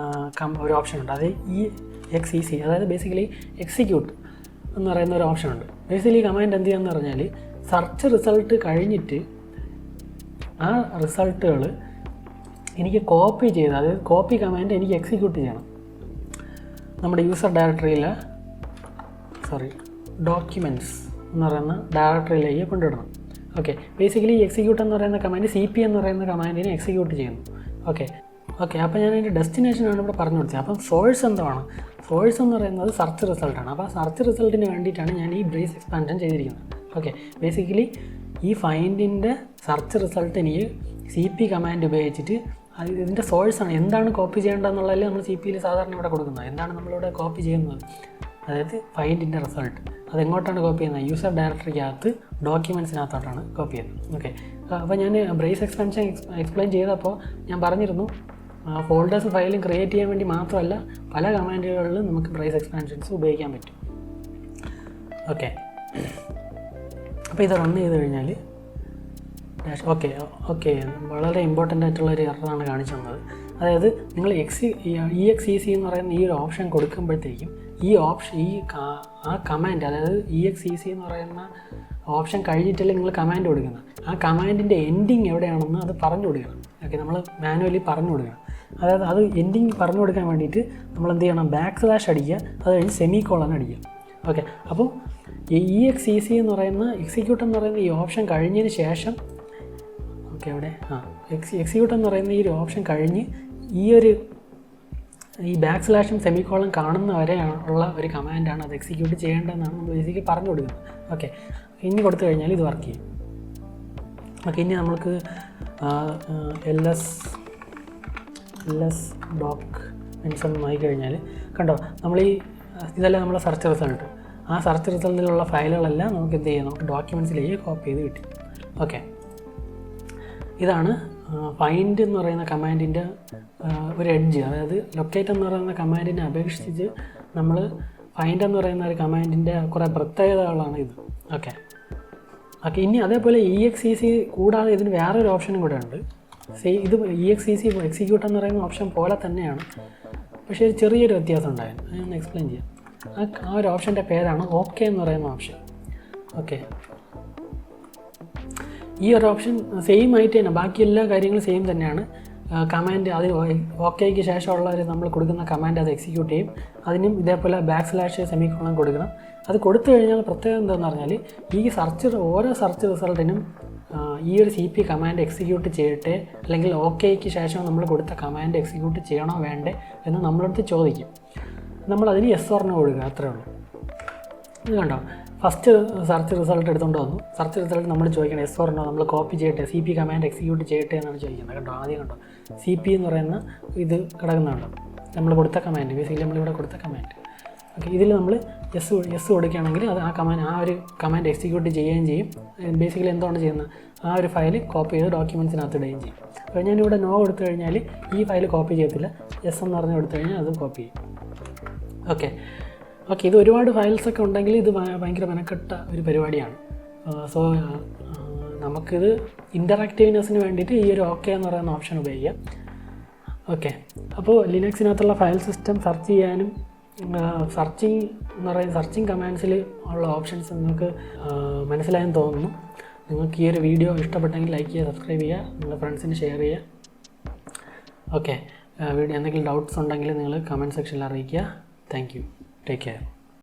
ഒരു ഓപ്ഷൻ ഉണ്ട്. അത് EXEC, അതായത് ബേസിക്കലി എക്സിക്യൂട്ട് എന്ന് പറയുന്ന ഒരു ഓപ്ഷൻ ഉണ്ട്. ബേസിക്കലി കമാൻഡ് എന്ത് ചെയ്യാന്ന് പറഞ്ഞാൽ സെർച്ച് റിസൾട്ട് കഴിഞ്ഞിട്ട് ആ റിസൾട്ടുകൾ എനിക്ക് കോപ്പി ചെയ്ത്, അതായത് കോപ്പി കമാൻഡ് എനിക്ക് എക്സിക്യൂട്ട് ചെയ്യണം. നമ്മുടെ യൂസർ ഡയറക്ടറിയിൽ ഡോക്യുമെൻറ്റ്സ് എന്ന് പറയുന്ന ഡയറക്ടറിയിലേക്ക് കൊണ്ടുവിടണം. ഓക്കെ, ബേസിക്കലി എക്സിക്യൂട്ട് എന്ന് പറയുന്ന കമാൻഡ് CP എന്ന് പറയുന്ന കമാൻഡിനെ എക്സിക്യൂട്ട് ചെയ്യുന്നു. ഓക്കെ, അപ്പോൾ ഞാൻ അതിൻ്റെ ഡെസ്റ്റിനേഷനാണ് ഇവിടെ പറഞ്ഞു കൊടുത്തത്. അപ്പം സോഴ്സ് എന്താണ്? സോഴ്സ് എന്ന് പറയുന്നത് സെർച്ച് റിസൾട്ടാണ്. അപ്പോൾ സെർച്ച് റിസൾട്ടിന് വേണ്ടിയിട്ടാണ് ഞാൻ ഈ ബ്രേസ് എക്സ്പാൻഷൻ ചെയ്തിരിക്കുന്നത്. ഓക്കെ, ബേസിക്കലി ഈ ഫൈൻഡിൻ്റെ സെർച്ച് റിസൾട്ട് എനിക്ക് CP കമാൻഡ് ഉപയോഗിച്ചിട്ട് ഇതിൻ്റെ സോഴ്സാണ് എന്താണ് കോപ്പി ചെയ്യേണ്ടതെന്നുള്ളതല്ലേ നമ്മൾ CPയിൽ സാധാരണ ഇവിടെ കൊടുക്കുന്നത്. എന്താണ് നമ്മളിവിടെ കോപ്പി ചെയ്യുന്നത്? അതായത് ഫൈൻഡിൻ്റെ റിസൾട്ട് അതെങ്ങോട്ടാണ് കോപ്പി ചെയ്യുന്നത്? യൂസർ ഡയറക്ടറിക്കകത്ത് ഡോക്യുമെൻറ്റ്സിനകത്തോട്ടാണ് കോപ്പി ചെയ്യുന്നത്. ഓക്കെ, അപ്പോൾ ഞാൻ ബ്രേസ് എക്സ്പാൻഷൻ എക്സ്പ്ലെയിൻ ചെയ്തപ്പോൾ ഞാൻ പറഞ്ഞിരുന്നു ഫോൾഡേഴ്സ് ഫയലും ക്രിയേറ്റ് ചെയ്യാൻ വേണ്ടി മാത്രമല്ല പല കമാൻഡുകളിലും നമുക്ക് ബ്രേസ് എക്സ്പാൻഷൻസ് ഉപയോഗിക്കാൻ പറ്റും. ഓക്കെ, അപ്പോൾ ഇത് റൺ ചെയ്ത് കഴിഞ്ഞാൽ ഓക്കെ വളരെ ഇമ്പോർട്ടൻ്റ് ആയിട്ടുള്ളൊരു എററാണ് കാണിച്ചു തന്നത്. അതായത് നിങ്ങൾ EXEC എന്ന് പറയുന്ന ഈ ഒരു ഓപ്ഷൻ കൊടുക്കുമ്പോഴത്തേക്കും ആ കമാൻഡ്, അതായത് EXEC എന്ന് പറയുന്ന ഓപ്ഷൻ കഴിഞ്ഞിട്ടല്ലേ നിങ്ങൾ കമാൻഡ് കൊടുക്കുന്നത്. ആ കമാൻഡിൻ്റെ എൻഡിങ് എവിടെയാണെന്ന് അത് പറഞ്ഞു കൊടുക്കണം. ഓക്കെ, നമ്മൾ മാനുവലി പറഞ്ഞു കൊടുക്കണം. അതായത് അത് എൻഡിങ് പറഞ്ഞു കൊടുക്കാൻ വേണ്ടിയിട്ട് നമ്മൾ എന്ത് ചെയ്യണം? // അടിക്കുക, അത് കഴിഞ്ഞ് സെമിക്കോളൻ അടിക്കുക. ഓക്കെ, അപ്പോൾ EXEC എന്ന് പറയുന്ന എക്സിക്യൂട്ട് എന്ന് പറയുന്ന ഈ ഓപ്ഷൻ കഴിഞ്ഞതിന് ശേഷം ഓക്കെ അവിടെ എക്സിക്യൂട്ട് എന്ന് പറയുന്ന ഈ ഒരു ഓപ്ഷൻ കഴിഞ്ഞ് ഈ // സെമിക്കോളൻ കാണുന്ന വരെ ഉള്ള ഒരു കമാൻഡാണ് അത് എക്സിക്യൂട്ട് ചെയ്യേണ്ടതെന്നാണ് നമ്മൾ ബേസിക്കലി പറഞ്ഞു കൊടുക്കുന്നത്. ഓക്കെ, ഇനി കൊടുത്തു കഴിഞ്ഞാൽ ഇത് വർക്ക് ചെയ്യും. ഓക്കെ, ഇനി നമുക്ക് ls ഡോക്യുമെൻറ്റ്സ് എന്ന് നോക്കിക്കഴിഞ്ഞാൽ കണ്ടോ, ഇതെല്ലാം നമ്മളെ സെർച്ച് റിസൾട്ട്. ആ സെർച്ച് റിസൾട്ടിലുള്ള ഫയലുകളെല്ലാം നമുക്ക് എന്ത് ചെയ്യാം? നമുക്ക് ഡോക്യുമെൻറ്റ്സിലേക്ക് കോപ്പി ചെയ്ത് കിട്ടി. ഓക്കെ, ഇതാണ് ഫൈൻഡ് എന്ന് പറയുന്ന കമാൻഡിൻ്റെ ഒരു എഡ്ജ്. അതായത് ലൊക്കേറ്റ് എന്ന് പറയുന്ന കമാൻഡിനെ അപേക്ഷിച്ച് നമ്മൾ ഫൈൻഡ് എന്ന് പറയുന്ന ഒരു കമാൻഡിൻ്റെ കുറേ പ്രത്യേകതകളാണ് ഇത്. ഓക്കെ, ഇനി അതേപോലെ EXEC കൂടാതെ ഇതിന് വേറൊരു ഓപ്ഷനും കൂടെ ഉണ്ട്. ഇത് EXEC എക്സിക്യൂട്ട് എന്ന് പറയുന്ന ഓപ്ഷൻ പോലെ തന്നെയാണ്, പക്ഷേ ഒരു ചെറിയൊരു വ്യത്യാസം ഉണ്ടായിരുന്നു. ഞാൻ എക്സ്പ്ലെയിൻ ചെയ്യാം. ആ ഒരു ഓപ്ഷൻ്റെ പേരാണ് OK എന്ന് പറയുന്ന ഓപ്ഷൻ. ഓക്കെ, ഈ ഒരു ഓപ്ഷൻ സെയിം ആയിട്ട് തന്നെ, ബാക്കി എല്ലാ കാര്യങ്ങളും സെയിം തന്നെയാണ്. കമാൻഡ് അത് OKയ്ക്ക് ശേഷമുള്ള നമ്മൾ കൊടുക്കുന്ന കമാൻഡ് അത് എക്സിക്യൂട്ട് ചെയ്യും. അതിനും ഇതേപോലെ // സെമിക്കോളൻ കൊടുക്കണം. അത് കൊടുത്തു കഴിഞ്ഞാൽ പ്രത്യേകം എന്താണെന്ന് പറഞ്ഞാൽ ഓരോ സെർച്ച് റിസൾട്ടിനും ഈ ഒരു CP കമാൻഡ് എക്സിക്യൂട്ട് ചെയ്യട്ടെ, അല്ലെങ്കിൽ OKയ്ക്ക് ശേഷം നമ്മൾ കൊടുത്ത കമാൻഡ് എക്സിക്യൂട്ട് ചെയ്യണോ വേണ്ടേ എന്ന് നമ്മളടുത്ത് ചോദിക്കും. നമ്മളതിന് yes or no കൊടുക്കുക, അത്രേ ഉള്ളൂ. ഇത് കണ്ടോ, ഫസ്റ്റ് സെർച്ച് റിസൾട്ട് എടുത്തുകൊണ്ട് വന്നു. സെർച്ച് റിസൾട്ട് നമ്മൾ ചോദിക്കണം yes or no, നമ്മൾ കോപ്പി ചെയ്യട്ടെ, CP കമാൻഡ് എക്സിക്യൂട്ട് ചെയ്യട്ടെ എന്നാണ് ചോദിക്കുന്നത്. കണ്ടോ, ആദ്യം കണ്ടോ CP എന്ന് പറയുന്ന ഇത് കിടക്കുന്നുണ്ടോ, നമ്മൾ കൊടുത്ത കമാൻഡ്, ബേസിക്കലി നമ്മളിവിടെ കൊടുത്ത കമാൻഡ്. ഓക്കെ, ഇതിൽ നമ്മൾ യെസ് കൊടുക്കുകയാണെങ്കിൽ അത് ആ ഒരു കമാൻഡ് എക്സിക്യൂട്ട് ചെയ്യുകയും ചെയ്യും. ബേസിക്കലി എന്താണ് ചെയ്യുന്നത്? ആ ഒരു ഫയൽ കോപ്പി ചെയ്ത് ഡോക്യുമെൻറ്റ്സിനകത്ത് ഇടുകയും ചെയ്യും. അപ്പോൾ ഞാനിവിടെ നോ കൊടുത്തു കഴിഞ്ഞാൽ ഈ ഫയൽ കോപ്പി ചെയ്യത്തില്ല, യെസ് എന്ന് പറഞ്ഞ് കൊടുത്തു കഴിഞ്ഞാൽ അത് കോപ്പി ചെയ്യും. ഓക്കെ, ഇത് ഒരുപാട് ഫയൽസൊക്കെ ഉണ്ടെങ്കിൽ ഇത് ഭയങ്കര മെനക്കെട്ട ഒരു പരിപാടിയാണ്. സോ നമുക്കിത് ഇൻ്ററാക്റ്റീവ്നെസ്സിന് വേണ്ടിയിട്ട് ഈ ഒരു OK എന്ന് പറയുന്ന ഓപ്ഷൻ ഉപയോഗിക്കാം. ഓക്കെ, അപ്പോൾ ലിനക്സിനകത്തുള്ള ഫയൽ സിസ്റ്റം സെർച്ച് ചെയ്യാനും സെർച്ചിങ് കമാൻഡ്സിൽ ഉള്ള ഓപ്ഷൻസ് നിങ്ങൾക്ക് മനസ്സിലായെന്ന് തോന്നുന്നു. നിങ്ങൾക്ക് ഈ ഒരു വീഡിയോ ഇഷ്ടപ്പെട്ടെങ്കിൽ ലൈക്ക് ചെയ്യുക, സബ്സ്ക്രൈബ് ചെയ്യുക, നിങ്ങളുടെ ഫ്രണ്ട്സിന് ഷെയർ ചെയ്യുക. ഓക്കെ, വീഡിയോ എന്തെങ്കിലും ഡൗട്ട്സ് ഉണ്ടെങ്കിൽ നിങ്ങൾ കമൻറ്റ് സെക്ഷനിൽ അറിയിക്കുക. Thank you. Take care.